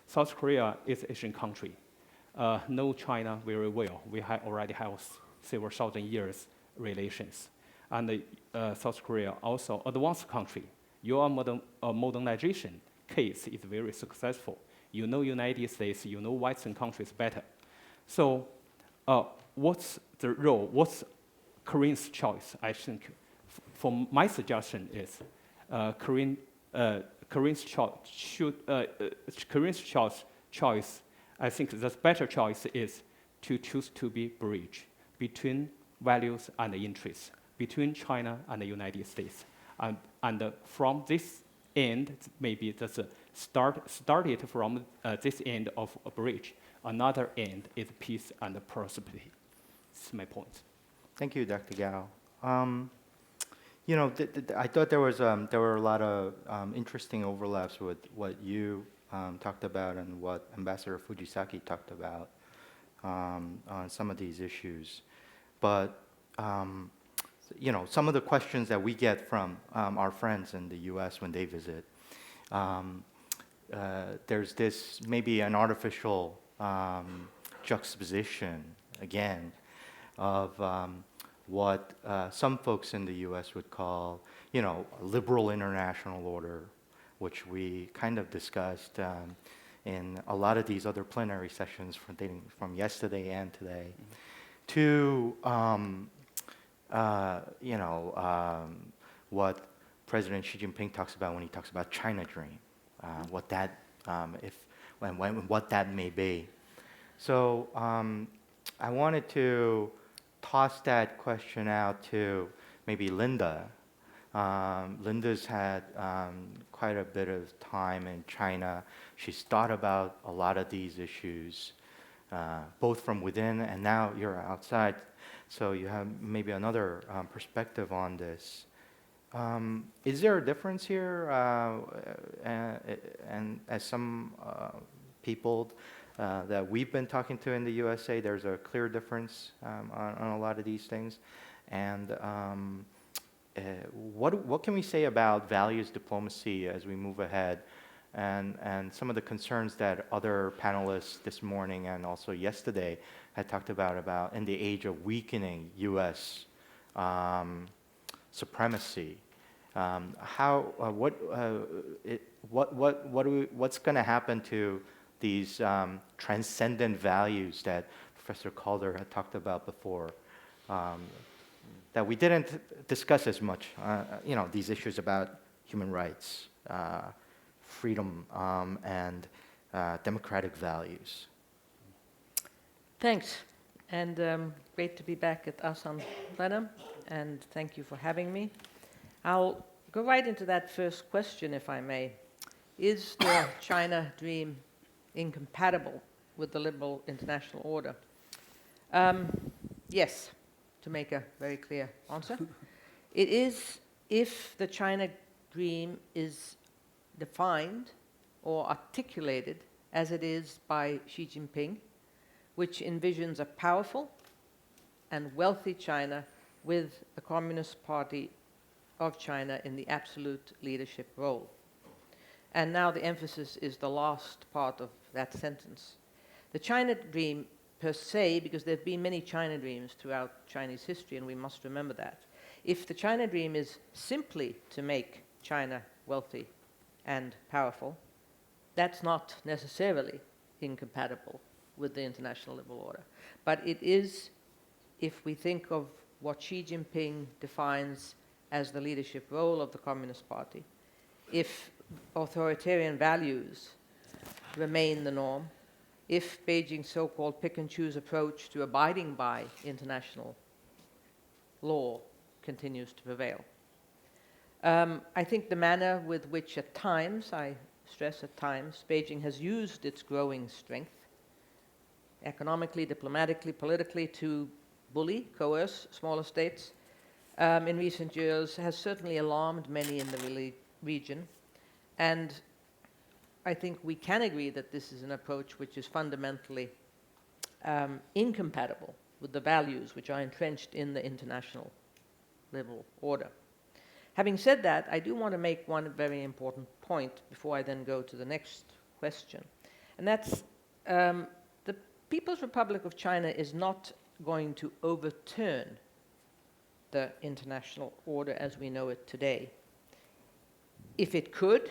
S6: South Korea is an Asian country. Know China very well. We already have several thousand years relations. And South Korea also advanced country. Your modernization case is very successful. You know United States, you know Western countries better. So what's the role, what's Korean's choice? I think for my suggestion is Korean's choice, I think the better choice is to choose to be bridge between values and interests, between China and the United States. And from this end, maybe that's started from this end of a bridge. Another end is peace and prosperity. That's my point.
S1: Thank you, Dr. Gao. You know, I thought there were a lot of interesting overlaps with what you talked about and what Ambassador Fujisaki talked about on some of these issues. But you know, some of the questions that we get from our friends in the U.S. when they visit, there's this maybe an artificial juxtaposition again of what some folks in the U.S. would call, you know, a liberal international order, which we kind of discussed in a lot of these other plenary sessions from yesterday and today, to you know, what President Xi Jinping talks about when he talks about China Dream, what that what that may be. So I wanted to toss that question out to maybe Linda. Linda's had quite a bit of time in China. She's thought about a lot of these issues, both from within and now you're outside, so you have maybe another perspective on this. Is there a difference here? And as some people that we've been talking to in the USA, there's a clear difference on a lot of these things. And what can we say about values diplomacy as we move ahead, and some of the concerns that other panelists this morning and also yesterday had talked about in the age of weakening U.S. supremacy? What's going to happen to these transcendent values that Professor Calder had talked about before, that we didn't discuss as much, you know, these issues about human rights, freedom, and democratic values.
S2: Thanks. And great to be back at Asan Plenum, and thank you for having me. I'll go right into that first question, if I may. Is the China Dream incompatible with the liberal international order? Yes, to make a very clear answer. It is if the China Dream is defined or articulated as it is by Xi Jinping, which envisions a powerful and wealthy China with the Communist Party of China in the absolute leadership role. And now the emphasis is the last part of that sentence. The China Dream per se, because there have been many China Dreams throughout Chinese history, and we must remember that, If the China dream is simply to make China wealthy and powerful, that's not necessarily incompatible with the international liberal order. But it is, if we think of what Xi Jinping defines as the leadership role of the Communist Party, if authoritarian values remain the norm, if Beijing's so-called pick-and-choose approach to abiding by international law continues to prevail. I think the manner with which at times, I stress at times, Beijing has used its growing strength, economically, diplomatically, politically, to bully, coerce smaller states in recent years has certainly alarmed many in the region. And I think we can agree that this is an approach which is fundamentally incompatible with the values which are entrenched in the international liberal order. Having said that, I do want to make one very important point before I then go to the next question. And that's the People's Republic of China is not going to overturn the international order as we know it today. If it could,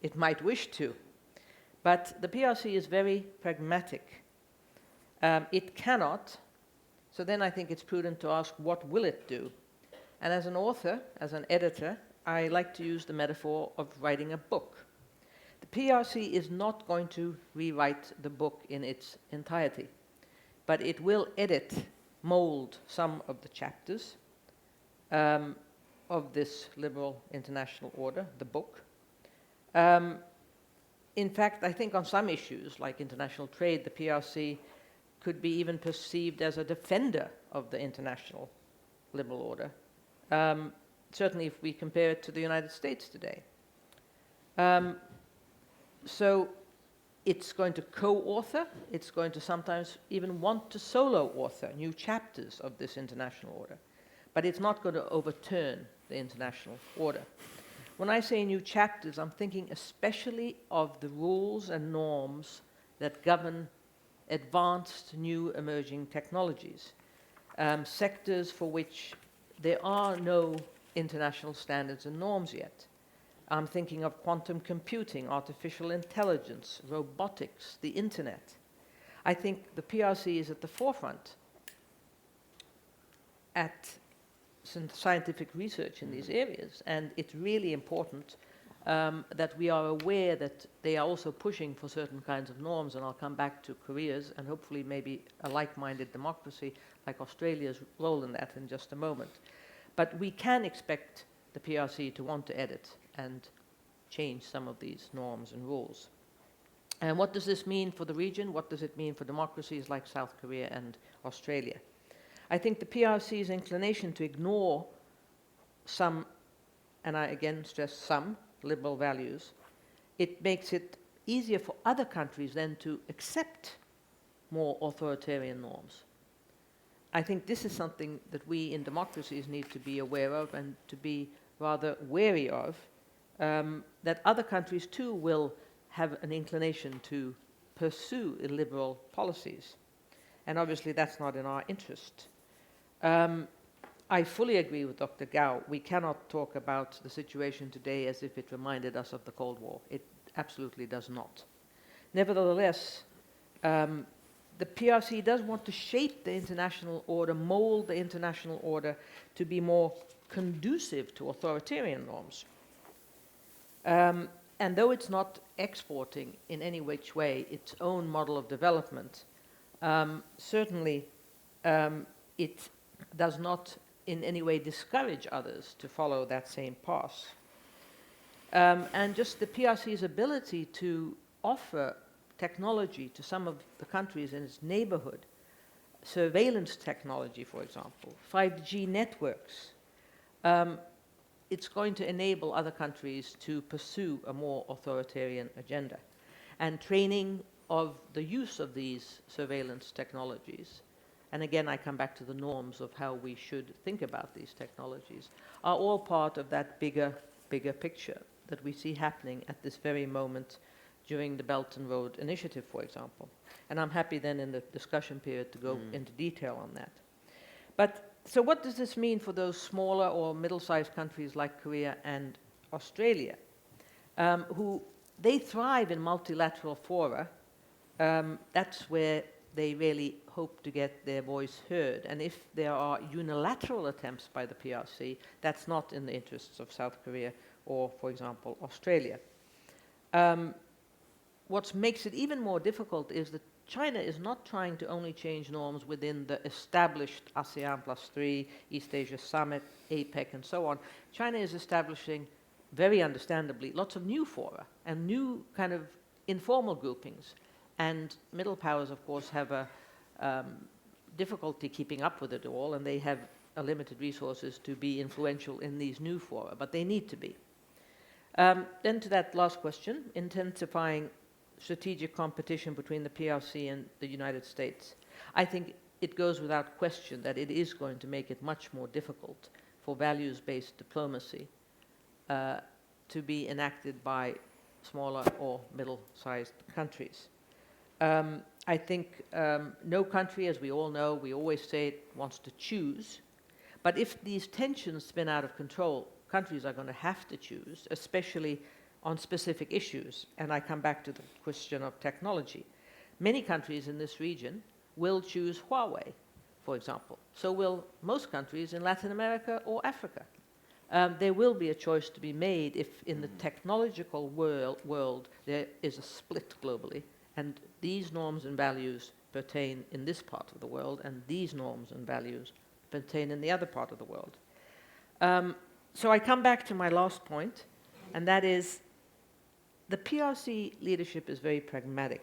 S2: it might wish to. But the PRC is very pragmatic. It cannot, so then I think it's prudent to ask, what will it do? And as an author, as an editor, I like to use the metaphor of writing a book. The PRC is not going to rewrite the book in its entirety, but it will edit, mold some of the chapters of this liberal international order, the book. In fact, I think on some issues, like international trade, the PRC could be even perceived as a defender of the international liberal order. Certainly if we compare it to the United States today. So it's going to co-author, it's going to sometimes even want to solo author new chapters of this international order. But it's not going to overturn the international order. When I say new chapters, I'm thinking especially of the rules and norms that govern advanced new emerging technologies, sectors for which there are no international standards and norms yet. I'm thinking of quantum computing, artificial intelligence, robotics, the internet. I think the PRC is at the forefront at scientific research in these areas, and it's really important that we are aware that they are also pushing for certain kinds of norms, and I'll come back to Korea's and hopefully maybe a like-minded democracy like Australia's role in that in just a moment. But we can expect the PRC to want to edit and change some of these norms and rules. And what does this mean for the region? What does it mean for democracies like South Korea and Australia? I think the PRC's inclination to ignore some, and I again stress some, liberal values, it makes it easier for other countries then to accept more authoritarian norms. I think this is something that we in democracies need to be aware of and to be rather wary of, that other countries too will have an inclination to pursue illiberal policies. And obviously that's not in our interest. I fully agree with Dr. Gao. We cannot talk about the situation today as if it reminded us of the Cold War. It absolutely does not. Nevertheless, the PRC does want to shape the international order, mold the international order to be more conducive to authoritarian norms. And though it's not exporting in any which way its own model of development, certainly it does not in any way discourage others to follow that same path. And just the PRC's ability to offer technology to some of the countries in its neighborhood, surveillance technology, for example, 5G networks, it's going to enable other countries to pursue a more authoritarian agenda. And training of the use of these surveillance technologies, and again I come back to the norms of how we should think about these technologies, are all part of that bigger picture that we see happening at this very moment during the Belt and Road Initiative, for example. And I'm happy then in the discussion period to go into detail on that. But So what does this mean for those smaller or middle-sized countries like Korea and Australia, who they thrive in multilateral fora? That's where they really hope to get their voice heard. And if there are unilateral attempts by the PRC, that's not in the interests of South Korea or, for example, Australia. What makes it even more difficult is that China is not trying to only change norms within the established ASEAN +3, East Asia Summit, APEC, and so on. China is establishing, very understandably, lots of new fora and new kind of informal groupings. And middle powers, of course, have a difficulty keeping up with it all, and they have a limited resources to be influential in these new fora, but they need to be. Then to that last question, intensifying strategic competition between the PRC and the United States. I think it goes without question that it is going to make it much more difficult for values-based diplomacy to be enacted by smaller or middle-sized countries. I think no country, as we all know, we always say it, wants to choose. But if these tensions spin out of control, countries are going to have to choose, especially on specific issues. And I come back to the question of technology. Many countries in this region will choose Huawei, for example. So will most countries in Latin America or Africa. There will be a choice to be made if in the technological world there is a split globally, and these norms and values pertain in this part of the world, and these norms and values pertain in the other part of the world. So I come back to my last point, and that is the PRC leadership is very pragmatic.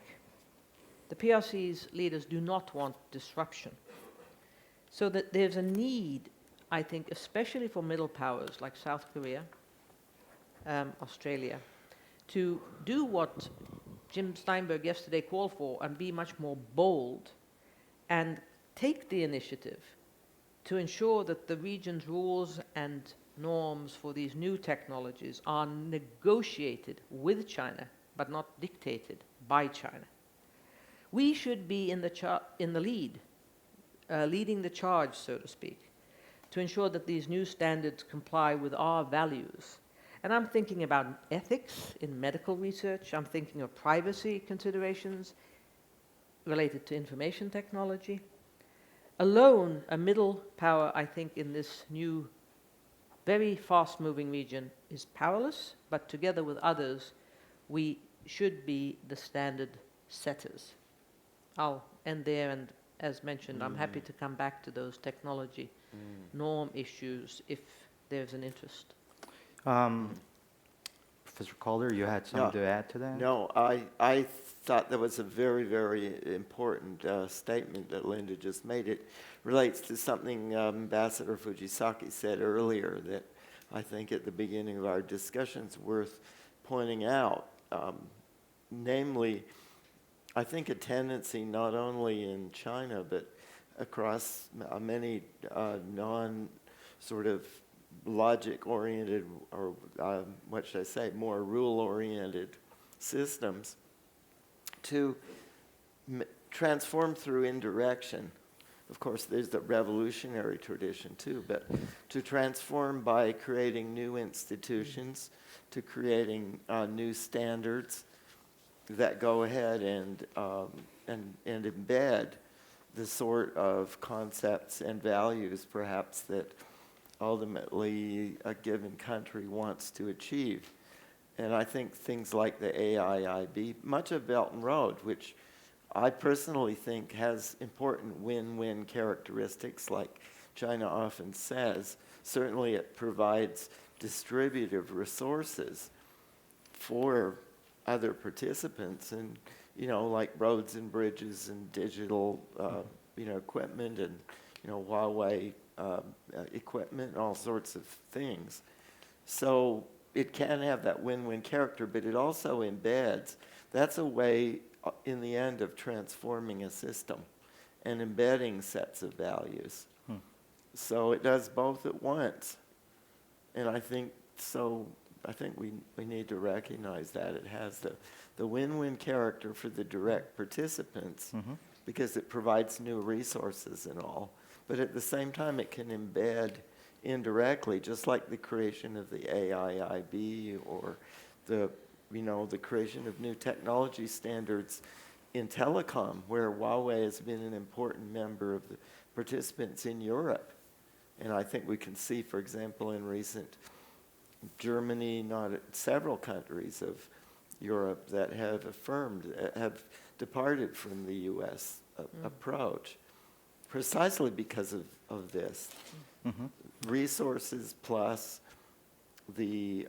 S2: The PRC's leaders do not want disruption. So that there's a need, I think, especially for middle powers like South Korea, Australia, to do what Jim Steinberg yesterday called for and be much more bold and take the initiative to ensure that the region's rules and norms for these new technologies are negotiated with China, but not dictated by China. We should be in the lead, leading the charge, so to speak, to ensure that these new standards comply with our values. And I'm thinking about ethics in medical research. I'm thinking of privacy considerations related to information technology. Alone, a middle power, I think, in this new, very fast-moving region is powerless, but together with others, we should be the standard setters. I'll end there, and as mentioned, I'm happy to come back to those technology norm issues if there's an interest.
S1: Professor Calder, you had something to add to that?
S3: No, I thought that was a very, very important statement that Linda just made. It relates to something Ambassador Fujisaki said earlier that I think at the beginning of our discussion is worth pointing out. Namely, I think a tendency not only in China but across many non-sort of logic-oriented, or what should I say, more rule-oriented systems to transform through indirection. Of course, there's the revolutionary tradition too, but to transform by creating new institutions, to creating new standards that go ahead and embed the sort of concepts and values, perhaps, that ultimately a given country wants to achieve. And I think things like the AIIB, much of Belt and Road, which I personally think has important win-win characteristics, like China often says. Certainly it provides distributive resources for other participants, and like roads and bridges and digital equipment and Huawei equipment and all sorts of things. So it can have that win-win character, but it also embeds. That's a way in the end of transforming a system and embedding sets of values. So it does both at once. And I think we need to recognize that it has the win-win character for the direct participants because it provides new resources and all. but at the same time it can embed indirectly, just like the creation of the AIIB or the creation of new technology standards in telecom, where Huawei has been an important member of the participants in Europe. And I think we can see, for example, in recent Germany, several countries of Europe that have have departed from the U.S. approach, precisely because of this.
S1: Mm-hmm.
S3: Resources plus the,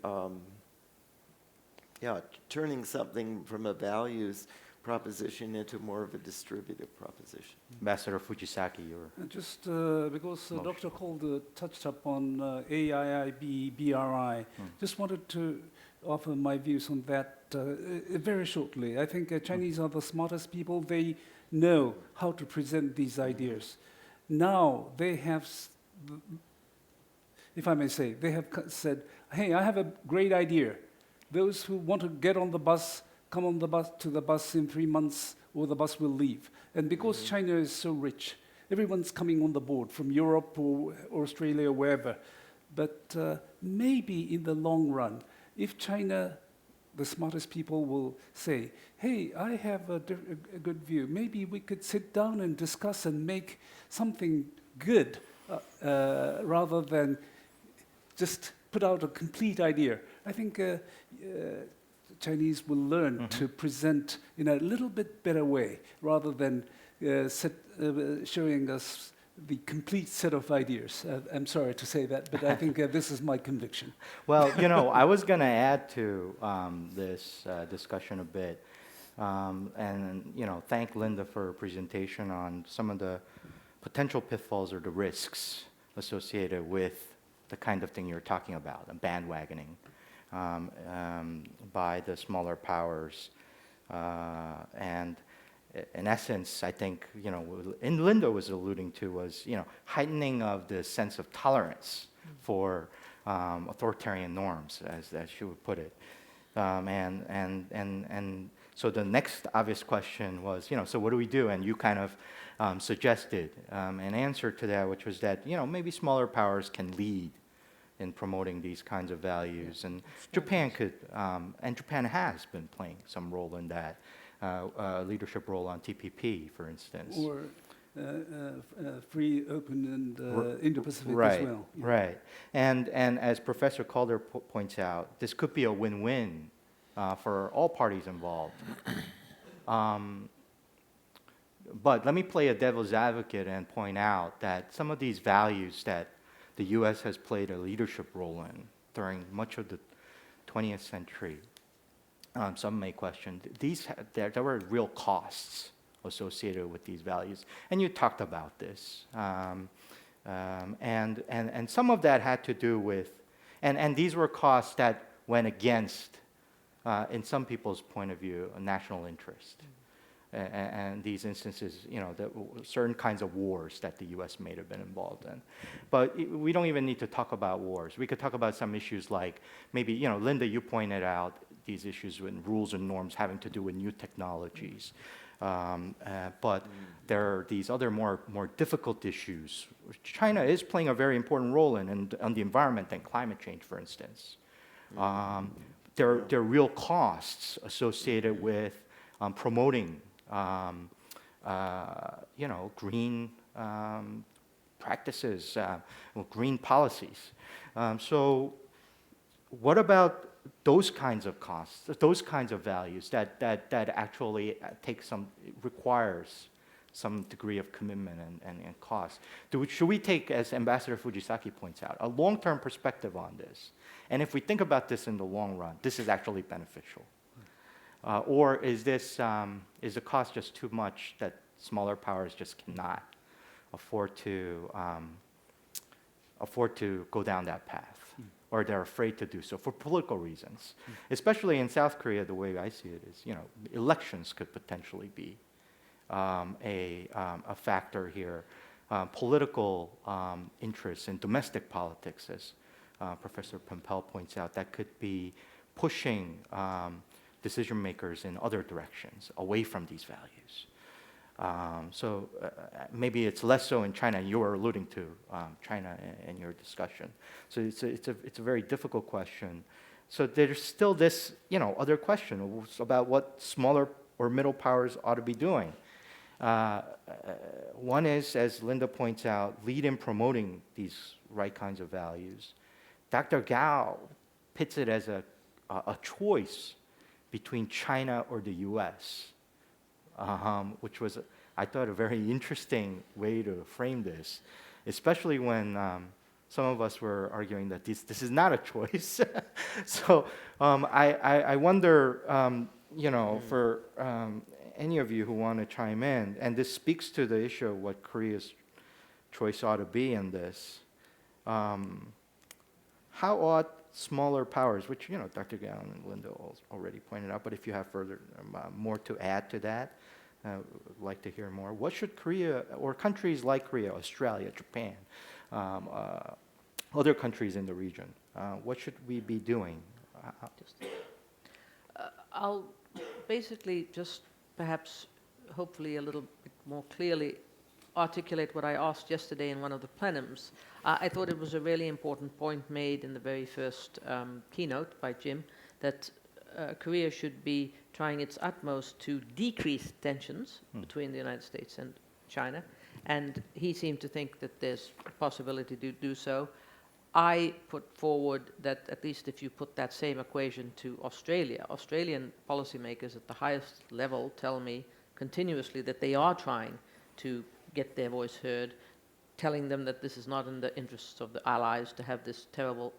S3: turning something from a values proposition into more of a distributive proposition.
S1: Ambassador Fujisaki, your
S5: Just because Dr. Calder touched upon AIIB, BRI, just wanted to offer my views on that very shortly. I think Chinese are the smartest people. They know how to present these ideas. Now they have, if I may say, they have said, hey, I have a great idea. Those who want to get on the bus, come on the bus to the bus in 3 months, or the bus will leave. And because China is so rich, everyone's coming on the board from Europe or Australia or wherever. But maybe in the long run, if China, the smartest people will say, hey, I have a good view. Maybe we could sit down and discuss and make something good rather than just put out a complete idea. I think Chinese will learn to present in a little bit better way rather than showing us the complete set of ideas. I'm sorry to say that, but I think this is my conviction.
S1: Well, I was going to add to this discussion a bit, and thank Linda for her presentation on some of the potential pitfalls or the risks associated with the kind of thing you're talking about, a bandwagoning by the smaller powers, and in essence, I think, and Linda was alluding to was, heightening of the sense of tolerance for authoritarian norms, as she would put it. And so the next obvious question was, so what do we do? And you kind of suggested an answer to that, which was that, maybe smaller powers can lead in promoting these kinds of values. And Japan could, and Japan has been playing some role in that. Leadership role on TPP, for instance.
S5: Or free, open, and Indo-Pacific
S1: right,
S5: as well. Yeah.
S1: Right. And as Professor Calder points out, this could be a win-win for all parties involved. But let me play a devil's advocate and point out that some of these values that the U.S. has played a leadership role in during much of the 20th century, some may question, there were real costs associated with these values. And you talked about this. And some of that had to do with, and these were costs that went against, in some people's point of view, a national interest. And these instances, certain kinds of wars that the U.S. may have been involved in. But we don't even need to talk about wars. We could talk about some issues like maybe, Linda, you pointed out these issues with rules and norms having to do with new technologies. But there are these other more difficult issues. China is playing a very important role on the environment and climate change, for instance. There are real costs associated with promoting green practices, green policies. So what about those kinds of costs, those kinds of values that actually requires some degree of commitment and cost? Should we take, as Ambassador Fujisaki points out, a long-term perspective on this? And if we think about this in the long run, this is actually beneficial. Or is the cost just too much that smaller powers just cannot afford to go down that path, or they're afraid to do so for political reasons? Especially in South Korea, the way I see it is, elections could potentially be a factor here. Political interests in domestic politics, as Professor Pempel points out, that could be pushing decision makers in other directions, away from these values. Maybe it's less so in China. You were alluding to China in your discussion. So it's a very difficult question. So there's still this, other question about what smaller or middle powers ought to be doing. One is, as Linda points out, lead in promoting these right kinds of values. Dr. Gao pits it as a choice between China or the U.S., which was, I thought, a very interesting way to frame this, especially when some of us were arguing that this is not a choice. So I wonder, for any of you who want to chime in, and this speaks to the issue of what Korea's choice ought to be in this. How ought smaller powers, which Dr. Gao and Linda already pointed out, but if you have further more to add to that, would like to hear more. What should Korea or countries like Korea, Australia, Japan, other countries in the region, what should we be doing?
S2: I'll basically just perhaps, hopefully a little bit more clearly articulate what I asked yesterday in one of the plenums. I thought it was a really important point made in the very first keynote by Jim, that Korea should be trying its utmost to decrease tensions between the United States and China, and he seemed to think that there's a possibility to do so. I put forward that at least if you put that same equation to Australia, Australian policymakers at the highest level tell me continuously that they are trying to get their voice heard, telling them that this is not in the interests of the allies to have this terrible,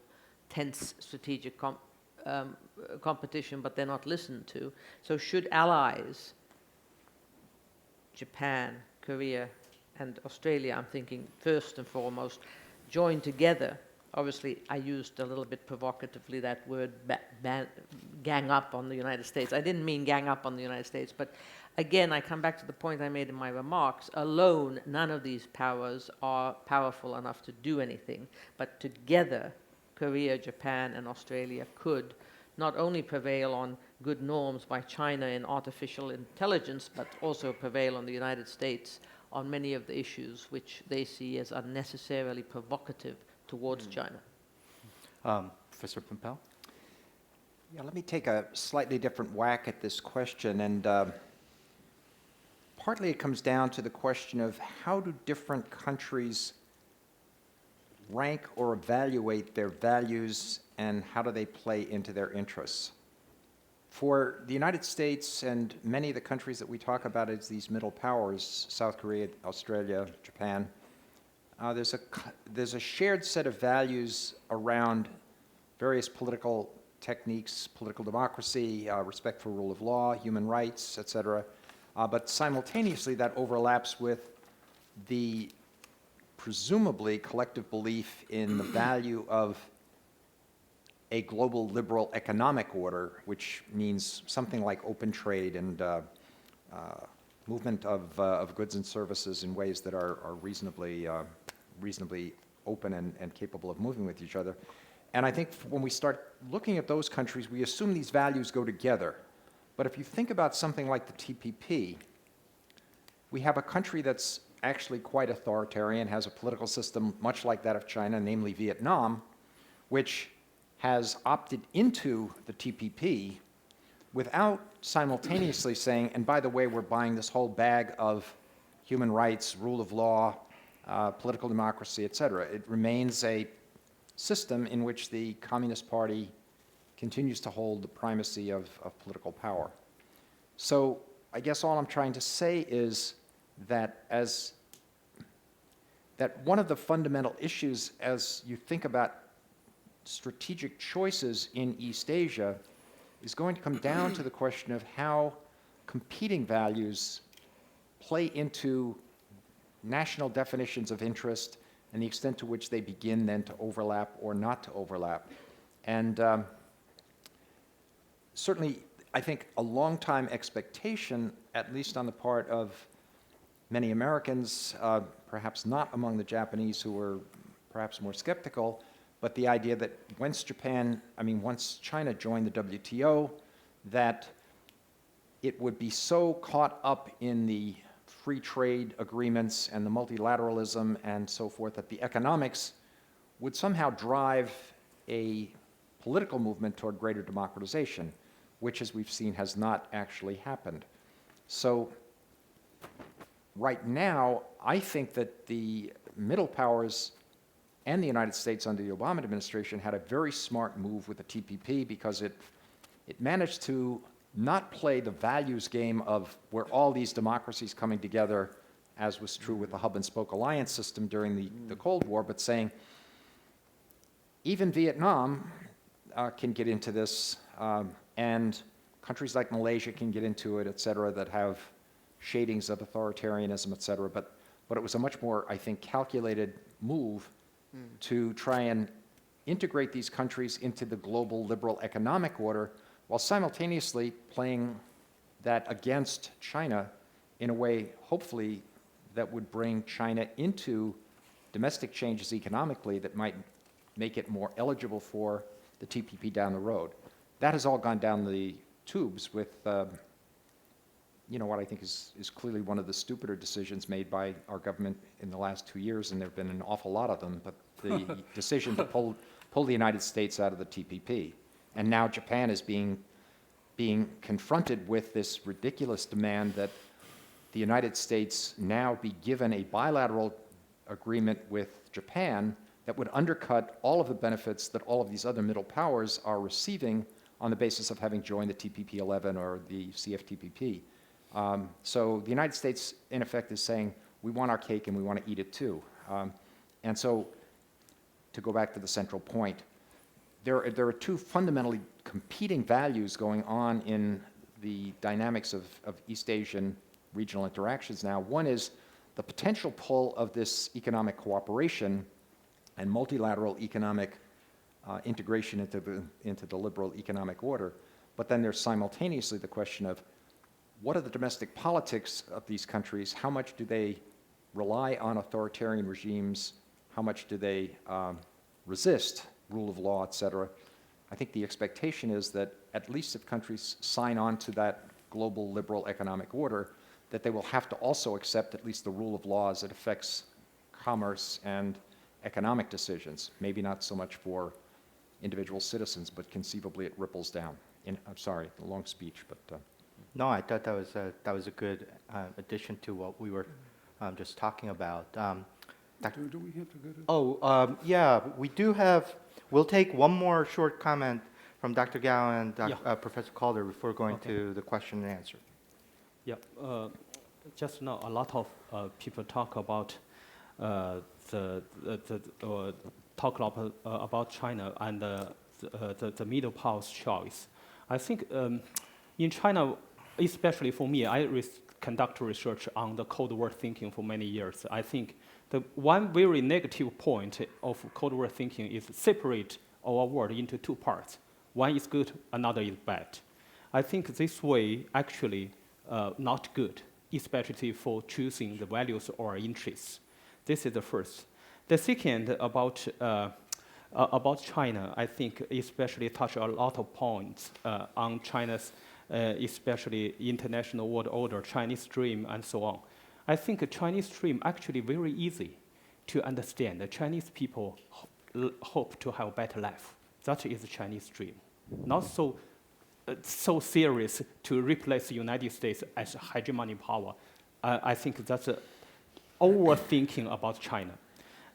S2: tense strategic competition, but they're not listened to. So should allies, Japan, Korea, and Australia, I'm thinking first and foremost, join together. Obviously, I used a little bit provocatively that word gang up on the United States. I didn't mean gang up on the United States, but again, I come back to the point I made in my remarks. Alone, none of these powers are powerful enough to do anything, but together, Korea, Japan, and Australia could not only prevail on good norms by China in artificial intelligence, but also prevail on the United States on many of the issues which they see as unnecessarily provocative towards China.
S1: Professor Pimpel?
S4: Yeah, let me take a slightly different whack at this question, and partly it comes down to the question of how do different countries rank or evaluate their values, and how do they play into their interests. For the United States and many of the countries that we talk about as these middle powers, South Korea, Australia, Japan, there's a shared set of values around various political techniques, political democracy, respect for rule of law, human rights, etc. But simultaneously that overlaps with the presumably collective belief in the value of a global liberal economic order, which means something like open trade and movement of goods and services in ways that are reasonably open and capable of moving with each other. And I think when we start looking at those countries, we assume these values go together. But if you think about something like the TPP, we have a country that's actually quite authoritarian, has a political system much like that of China, namely Vietnam, which has opted into the TPP without simultaneously saying, and by the way, we're buying this whole bag of human rights, rule of law, political democracy, etc. It remains a system in which the Communist Party continues to hold the primacy of political power. So I guess all I'm trying to say is that one of the fundamental issues as you think about strategic choices in East Asia is going to come down to the question of how competing values play into national definitions of interest and the extent to which they begin then to overlap or not to overlap. And certainly, I think a long-time expectation, at least on the part of many Americans, perhaps not among the Japanese who were perhaps more skeptical, but the idea that once China joined the WTO, that it would be so caught up in the free trade agreements and the multilateralism and so forth, that the economics would somehow drive a political movement toward greater democratization, which, as we've seen, has not actually happened. So right now, I think that the middle powers and the United States under the Obama administration had a very smart move with the TPP, because it managed to not play the values game of where all these democracies coming together, as was true with the hub and spoke alliance system during the Cold War, but saying even Vietnam can get into this, and countries like Malaysia can get into it, et cetera, that have shadings of authoritarianism, et cetera. But it was a much more, I think, calculated move to try and integrate these countries into the global liberal economic order, while simultaneously playing that against China in a way, hopefully, that would bring China into domestic changes economically that might make it more eligible for the TPP down the road. That has all gone down the tubes with, what I think is clearly one of the stupider decisions made by our government in the last 2 years, and there have been an awful lot of them, but the decision to pull the United States out of the TPP. And now Japan is being confronted with this ridiculous demand that the United States now be given a bilateral agreement with Japan that would undercut all of the benefits that all of these other middle powers are receiving on the basis of having joined the TPP-11 or the CFTPP. So the United States, in effect, is saying, we want our cake and we want to eat it too. And so, to go back to the central point, there are two fundamentally competing values going on in the dynamics of East Asian regional interactions now. One is the potential pull of this economic cooperation and multilateral economic integration into the liberal economic order. But then there's simultaneously the question of, what are the domestic politics of these countries? How much do they rely on authoritarian regimes? How much do they resist rule of law, et cetera? I think the expectation is that at least if countries sign on to that global liberal economic order, that they will have to also accept at least the rule of law as it affects commerce and economic decisions. Maybe not so much for individual citizens, but conceivably it ripples down. I'm sorry, a long speech, but...
S1: No, I thought that was a good addition to what we were just talking about.
S5: Do we have to go to...
S1: Yeah, we do have. We'll take one more short comment from Dr. Gao and Professor Calder before going to the question and answer.
S6: Yeah, just now a lot of people talk about about China and the middle powers choice. I think in China, especially for me, I conduct research on the Cold War thinking for many years. I think the one very negative point of Cold War thinking is separate our world into two parts. One is good, another is bad. I think this way actually not good, especially for choosing the values or interests. This is the first. The second about China, I think especially touch a lot of points on China's especially international world order, Chinese dream, and so on. I think a Chinese dream actually very easy to understand. The Chinese people hope to have a better life. That is the Chinese dream. Not so serious to replace the United States as a hegemonic power. I think that's overthinking about China.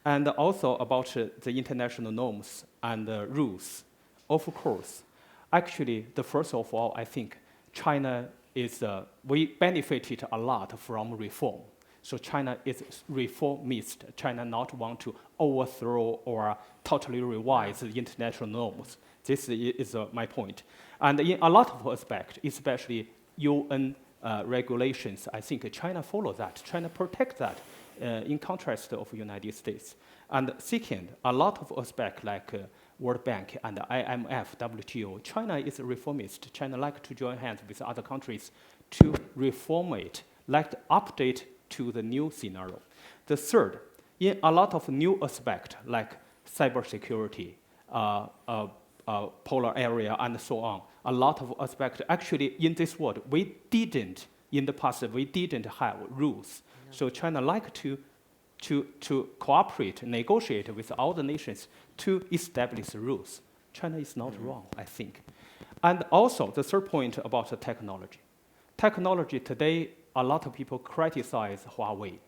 S6: And also about the international norms and rules. Of course, actually, the first of all, I think China is, we benefited a lot from reform. So China is reformist. China not want to overthrow or totally revise the international norms. This is my point. And in a lot of aspects, especially UN regulations, I think China follow that. China protect that in contrast of United States. And second, a lot of aspects like World Bank and IMF, WTO, China is a reformist. China like to join hands with other countries to reformate, like to update to the new scenario. The third, in a lot of new aspects like cybersecurity, polar area, and so on, a lot of aspects actually in this world we didn't in the past we didn't have rules. So China like to cooperate, negotiate with other nations to establish rules. China is not wrong, I think. And also, the third point about the technology. Technology today, a lot of people criticize Huawei,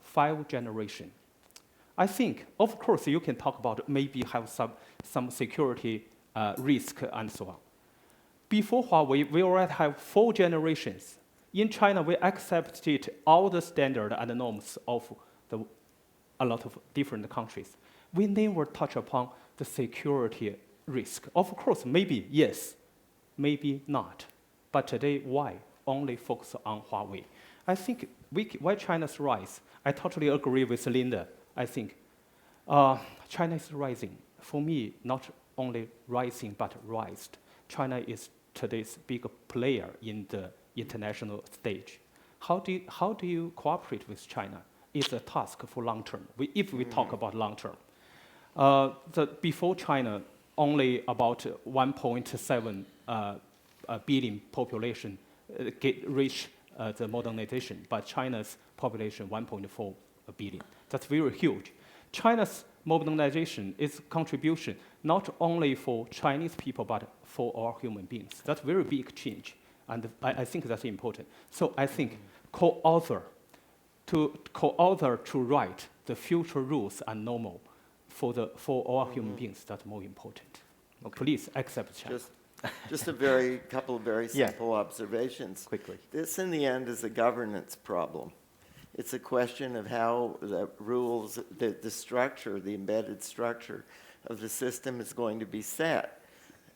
S6: 5 generation. I think, of course, you can talk about maybe have some security risk and so on. Before Huawei, we already have 4 generations. In China, we accepted all the standard and norms of a lot of different countries. We never touch upon the security risk. Of course, maybe yes, maybe not. But today, why only focus on Huawei? I think why China's rise, I totally agree with Linda. I think China is rising. For me, not only rising, but rised. China is today's big player in the international stage. How do you cooperate with China? It's a task for long term. If we talk about long term, before China, only about 1.7 billion population reach the modernization, but China's population 1.4 billion. That's very huge. China's modernization is contribution not only for Chinese people, but for all human beings. That's very big change, and I think that's important. So I think co-author to write the future rules and normal for all human beings, that's more important. Okay. Please accept China.
S3: Just couple of very simple observations.
S1: Quickly.
S3: This, in the end, is a governance problem. It's a question of how the rules, the structure, the embedded structure of the system is going to be set.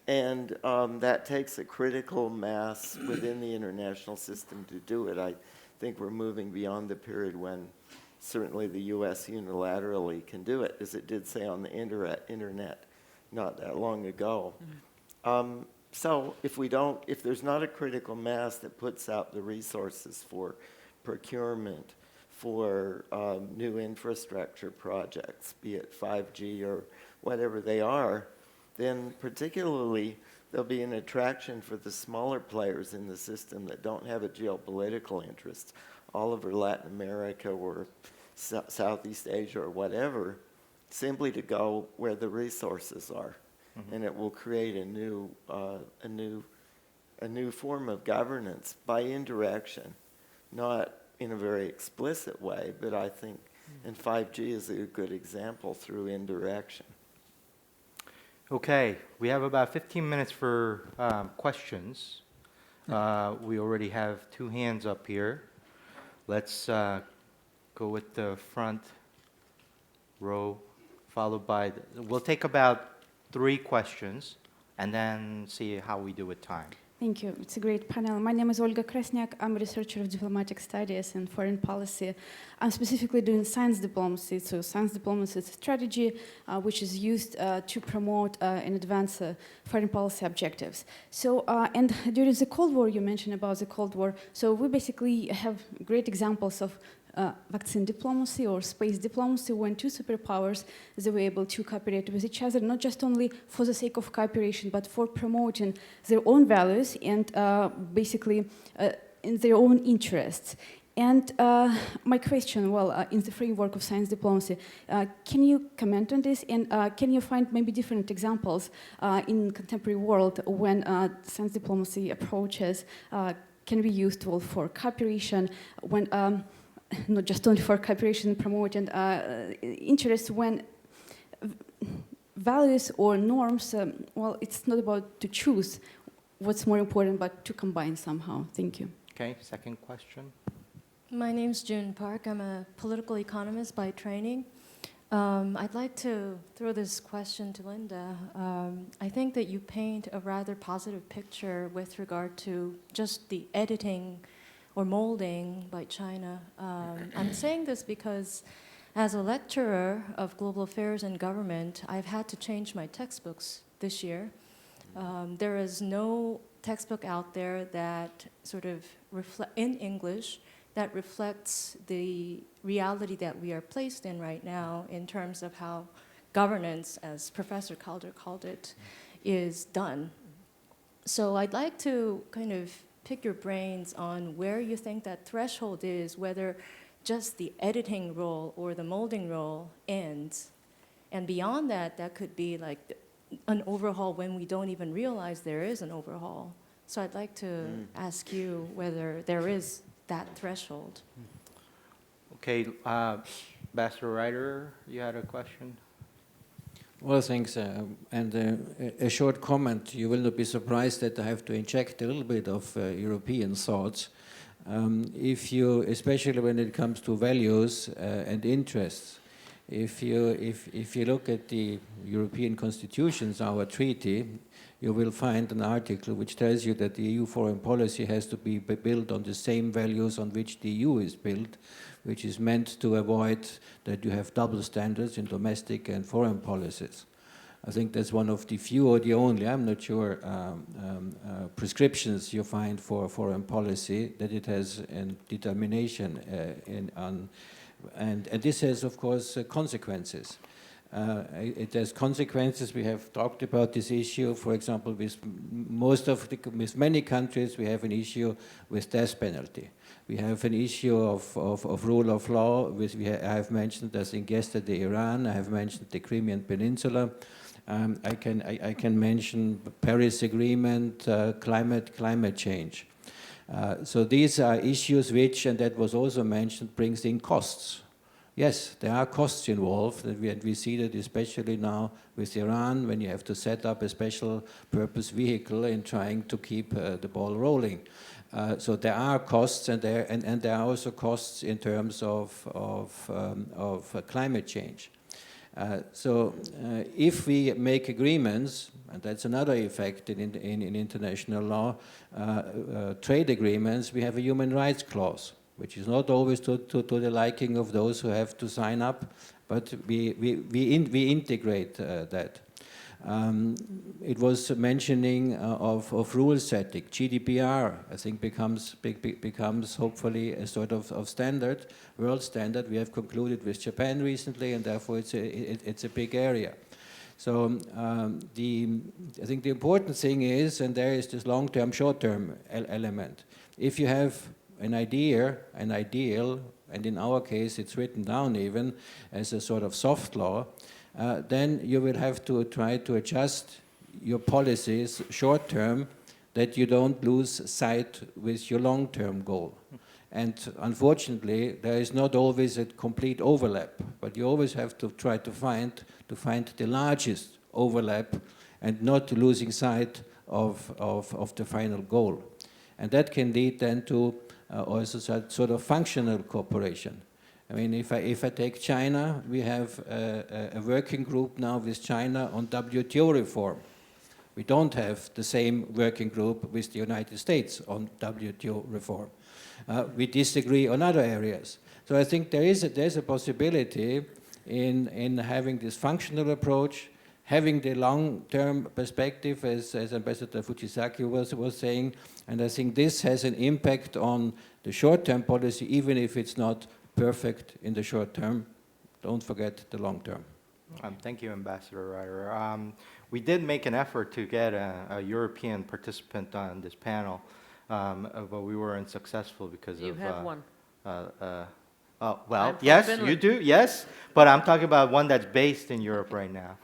S3: And that takes a critical mass within the international system to do it. I think we're moving beyond the period when certainly the U.S. unilaterally can do it, as it did say on the internet not that long ago. So if there's not a critical mass that puts out the resources for procurement, for new infrastructure projects, be it 5G or whatever they are, then particularly there'll be an attraction for the smaller players in the system that don't have a geopolitical interest, all over Latin America or Southeast Asia or whatever, simply to go where the resources are. Mm-hmm. And it will create a new form of governance by indirection, not in a very explicit way, but I think, and 5G is a good example, through indirection.
S1: Okay, we have about 15 minutes for questions. We already have 2 hands up here. Let's go with the front row, followed by, we'll take about 3 questions, and then see how we do with time.
S7: Thank you. It's a great panel. My name is Olga Krasniak. I'm a researcher of diplomatic studies and foreign policy. I'm specifically doing science diplomacy. So science diplomacy is a strategy which is used to promote and advance foreign policy objectives. So, and during the Cold War, you mentioned about the Cold War. So we basically have great examples of vaccine diplomacy or space diplomacy, when 2 superpowers they were able to cooperate with each other, not just only for the sake of cooperation, but for promoting their own values and basically in their own interests. And my question, in the framework of science diplomacy, can you comment on this? And can you find maybe different examples in contemporary world when science diplomacy approaches can be used for cooperation, when not just only for cooperation, promoting interests, when values or norms, it's not about to choose what's more important, but to combine somehow. Thank you.
S1: Okay, second question.
S8: My name's June Park. I'm a political economist by training. I'd like to throw this question to Linda. I think that you paint a rather positive picture with regard to just the editing or molding by China. I'm saying this because as a lecturer of global affairs and government, I've had to change my textbooks this year. There is no textbook out there that sort of in English that reflects the reality that we are placed in right now in terms of how governance, as Professor Calder called it, is done. So I'd like to kind of pick your brains on where you think that threshold is, whether just the editing role or the molding role ends. And beyond that, that could be like an overhaul when we don't even realize there is an overhaul. So I'd like to ask you whether there is that threshold.
S1: Okay, Ambassador Ryder, you had a question?
S9: Well, thanks. And a short comment. You will not be surprised that I have to inject a little bit of European thoughts. If you, especially when it comes to values and interests, if you look at the European constitutions, our treaty, you will find an article which tells you that the EU foreign policy has to be built on the same values on which the EU is built, which is meant to avoid that you have double standards in domestic and foreign policies. I think that's one of the few or the only, I'm not sure, prescriptions you find for foreign policy, that it has a determination and this has, of course, consequences. It has consequences. We have talked about this issue. For example, with many countries, we have an issue with death penalty. We have an issue of rule of law. I have mentioned, I think yesterday, Iran. I have mentioned the Crimean Peninsula. I can mention Paris Agreement, climate change. So these are issues which, and that was also mentioned, brings in costs. Yes, there are costs involved, and we see that especially now with Iran, when you have to set up a special purpose vehicle in trying to keep the ball rolling. So there are costs, and there are also costs in terms of climate change. So if we make agreements, and that's another effect in international law, trade agreements, we have a human rights clause, which is not always to the liking of those who have to sign up, but we integrate that. It was mentioning of rule setting. GDPR, I think, becomes hopefully a sort of standard, world standard. We have concluded with Japan recently, and therefore it's a big area. So I think the important thing is, and there is this long-term, short-term element. If you have an idea, an ideal, and in our case it's written down even as a sort of soft law, then you will have to try to adjust your policies short-term that you don't lose sight with your long-term goal. And unfortunately, there is not always a complete overlap, but you always have to try to find the largest overlap and not losing sight of the final goal. And that can lead then to also sort of functional cooperation. I mean, if I take China, we have a working group now with China on WTO reform. We don't have the same working group with the United States on WTO reform. We disagree on other areas. So I think there's a possibility in having this functional approach, having the long-term perspective, as Ambassador Fujisaki was saying, and I think this has an impact on the short-term policy, even if it's not perfect in the short term. Don't forget the long term.
S1: Thank you, Ambassador Ryder. We did make an effort to get a European participant on this panel, but we were unsuccessful because
S2: You have one.
S1: Well,
S2: I'm from
S1: yes,
S2: Finland.
S1: you do, yes, but I'm talking about one that's based in Europe right now.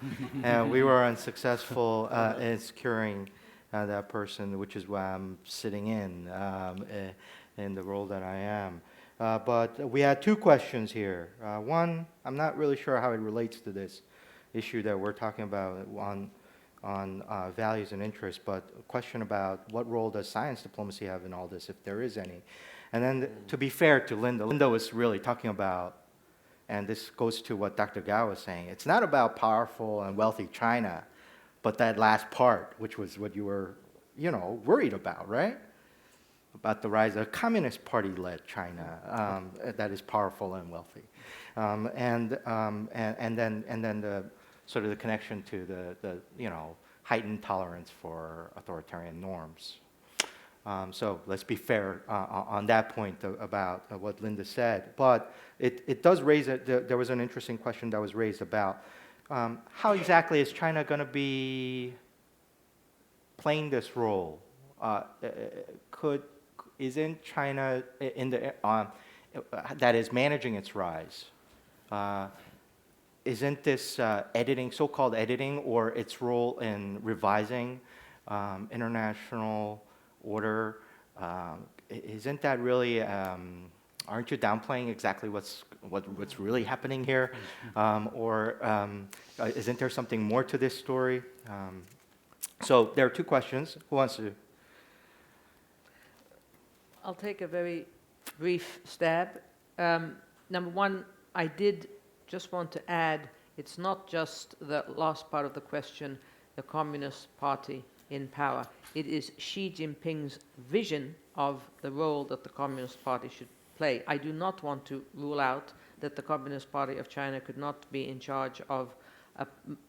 S1: And we were unsuccessful in securing that person, which is why I'm sitting in the role that I am. But we had two questions here. One, I'm not really sure how it relates to this issue that we're talking about on values and interests, but a question about what role does science diplomacy have in all this, if there is any. And then to be fair to Linda was really talking about, and this goes to what Dr. Gao was saying, it's not about powerful and wealthy China, but that last part, which was what you were, worried about, right? About the rise of a Communist Party-led China that is powerful and wealthy, and then the sort of the connection to the heightened tolerance for authoritarian norms. So let's be fair on that point about what Linda said. But it does raise there was an interesting question that was raised about how exactly is China going to be playing this role isn't China that is managing its rise? Isn't this editing, so-called editing, or its role in revising international order? Isn't that really? Aren't you downplaying exactly what's really happening here, isn't there something more to this story? So there are two questions. Who wants to?
S2: I'll take a very brief stab. Number one, I did just want to add, it's not just the last part of the question, the Communist Party in power. It is Xi Jinping's vision of the role that the Communist Party should play. I do not want to rule out that the Communist Party of China could not be in charge of a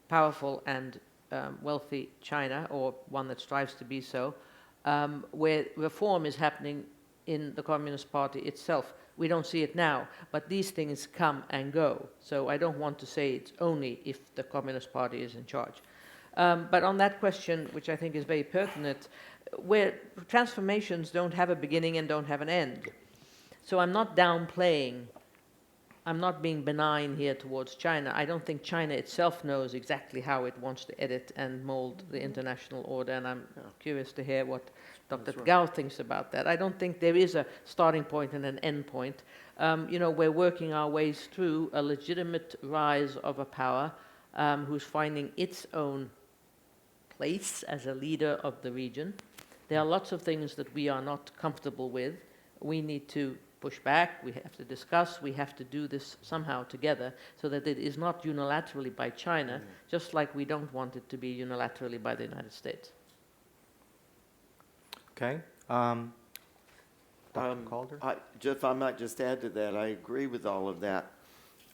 S2: powerful and wealthy China, or one that strives to be so, where reform is happening in the Communist Party itself. We don't see it now, but these things come and go. So I don't want to say it's only if the Communist Party is in charge. But on that question, which I think is very pertinent, where transformations don't have a beginning and don't have an end. So I'm not downplaying, I'm not being benign here towards China. I don't think China itself knows exactly how it wants to edit and mold the international order, and I'm curious to hear what Dr. Gao thinks about that. I don't think there is a starting point and an end point. We're working our ways through a legitimate rise of a power who's finding its own place as a leader of the region. There are lots of things that we are not comfortable with. We need to push back, we have to discuss, we have to do this somehow together so that it is not unilaterally by China, just like we don't want it to be unilaterally by the United States.
S1: Okay. Dr. Calder?
S3: If I might just add to that, I agree with all of that.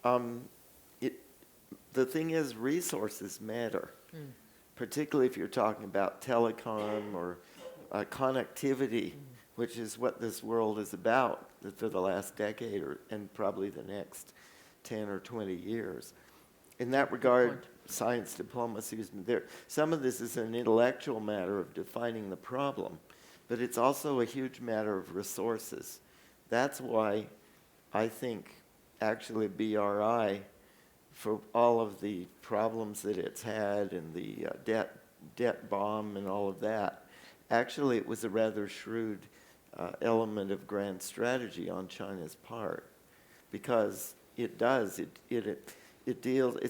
S3: The thing is, resources matter, particularly if you're talking about telecom or connectivity, which is what this world is about for the last decade and probably the next 10 or 20 years. In that regard, science diplomacy is there. Some of this is an intellectual matter of defining the problem, but it's also a huge matter of resources. That's why I think actually BRI, for all of the problems that it's had and the debt bomb and all of that, actually it was a rather shrewd element of grand strategy on China's part, because it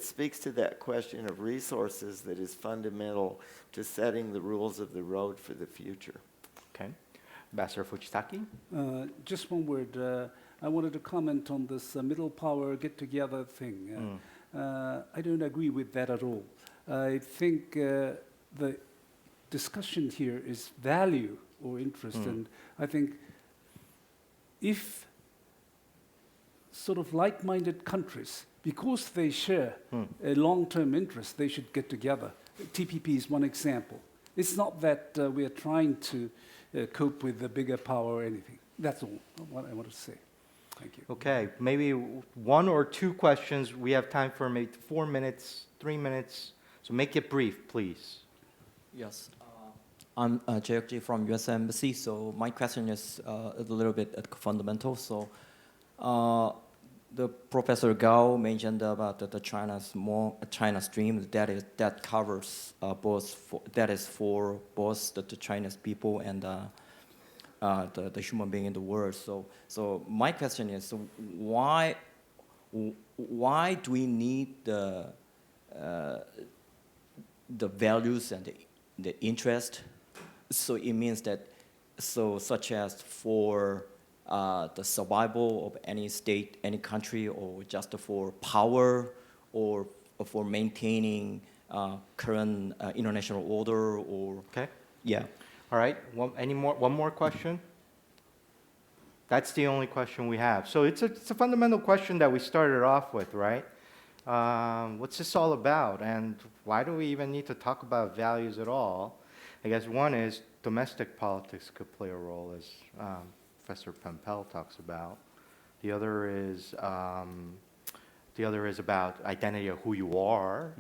S3: speaks to that question of resources that is fundamental to setting the rules of the road for the future.
S1: Okay. Ambassador Fujitaki?
S5: Just one word. I wanted to comment on this middle power get-together thing. I don't agree with that at all. I think the discussion here is value or interest, and I think if sort of like-minded countries, because they share a long-term interest, they should get together. TPP is one example. It's not that we are trying to cope with the bigger power or anything. That's all what I want to say. Thank you.
S1: Okay, maybe one or two questions. We have time for maybe 4 minutes, 3 minutes. So make it brief, please.
S10: Yes. I'm JFG from US Embassy, so my question is a little bit fundamental. So the Professor Gao mentioned about the China stream that covers that is for both the Chinese people and the human being in the world. So my question is, why do we need the values and the interest? So it means that, such as for the survival of any state, any country, or just for power, or for maintaining current international order, or
S1: Okay.
S10: yeah.
S1: All right. One more question? That's the only question we have. So it's a fundamental question that we started off with, right? What's this all about? And why do we even need to talk about values at all? I guess one is domestic politics could play a role, as Professor Pempel talks about. The other is about identity of who you are,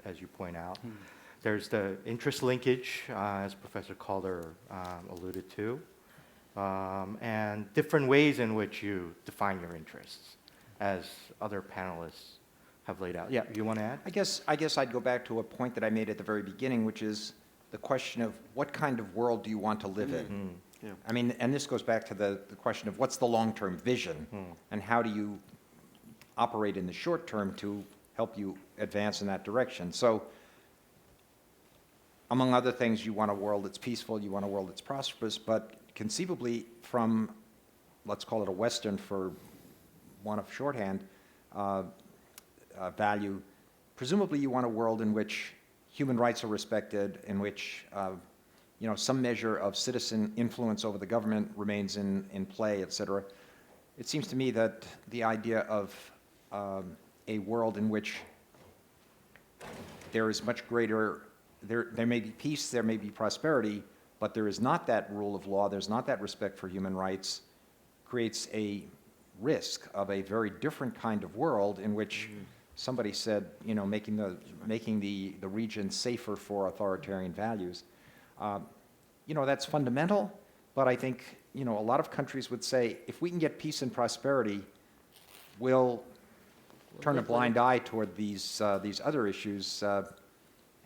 S1: as you point out. There's the interest linkage, as Professor Calder alluded to, and different ways in which you define your interests, as other panelists have laid out. Yeah, you want to add?
S4: I guess I'd go back to a point that I made at the very beginning, which is the question of what kind of world do you want to live in?
S3: Yeah.
S4: I mean, and this goes back to the question of what's the long-term vision, and how do you operate in the short term to help you advance in that direction. So, among other things, you want a world that's peaceful, you want a world that's prosperous, but conceivably from, let's call it a Western for want of shorthand, value, presumably you want a world in which human rights are respected, in which some measure of citizen influence over the government remains in play, et cetera. It seems to me that the idea of a world in which there is much greater, there may be peace, there may be prosperity, but there is not that rule of law, there's not that respect for human rights, creates a risk of a very different kind of world in which somebody said, making the region safer for authoritarian values. That's fundamental, but I think, a lot of countries would say, if we can get peace and prosperity, we'll turn a blind eye toward these other issues.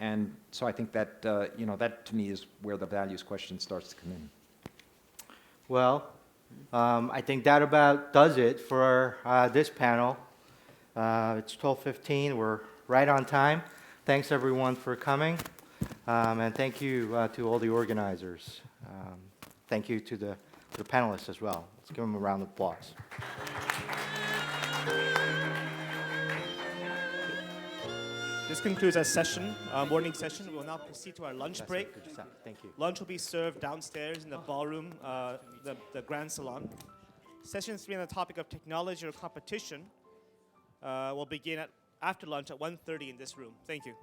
S4: And so I think that, that to me is where the values question starts to come in.
S1: Well, I think that about does it for this panel. It's 12:15. We're right on time. Thanks, everyone, for coming. And thank you to all the organizers. Thank you to the panelists as well. Let's give them a round of applause.
S11: This concludes our session, our morning session. We will now proceed to our lunch break.
S1: Thank you.
S11: Lunch will be served downstairs in the ballroom, the Grand Salon. Session 3 on the topic of technology or competition will begin after lunch at 1:30 in this room. Thank you.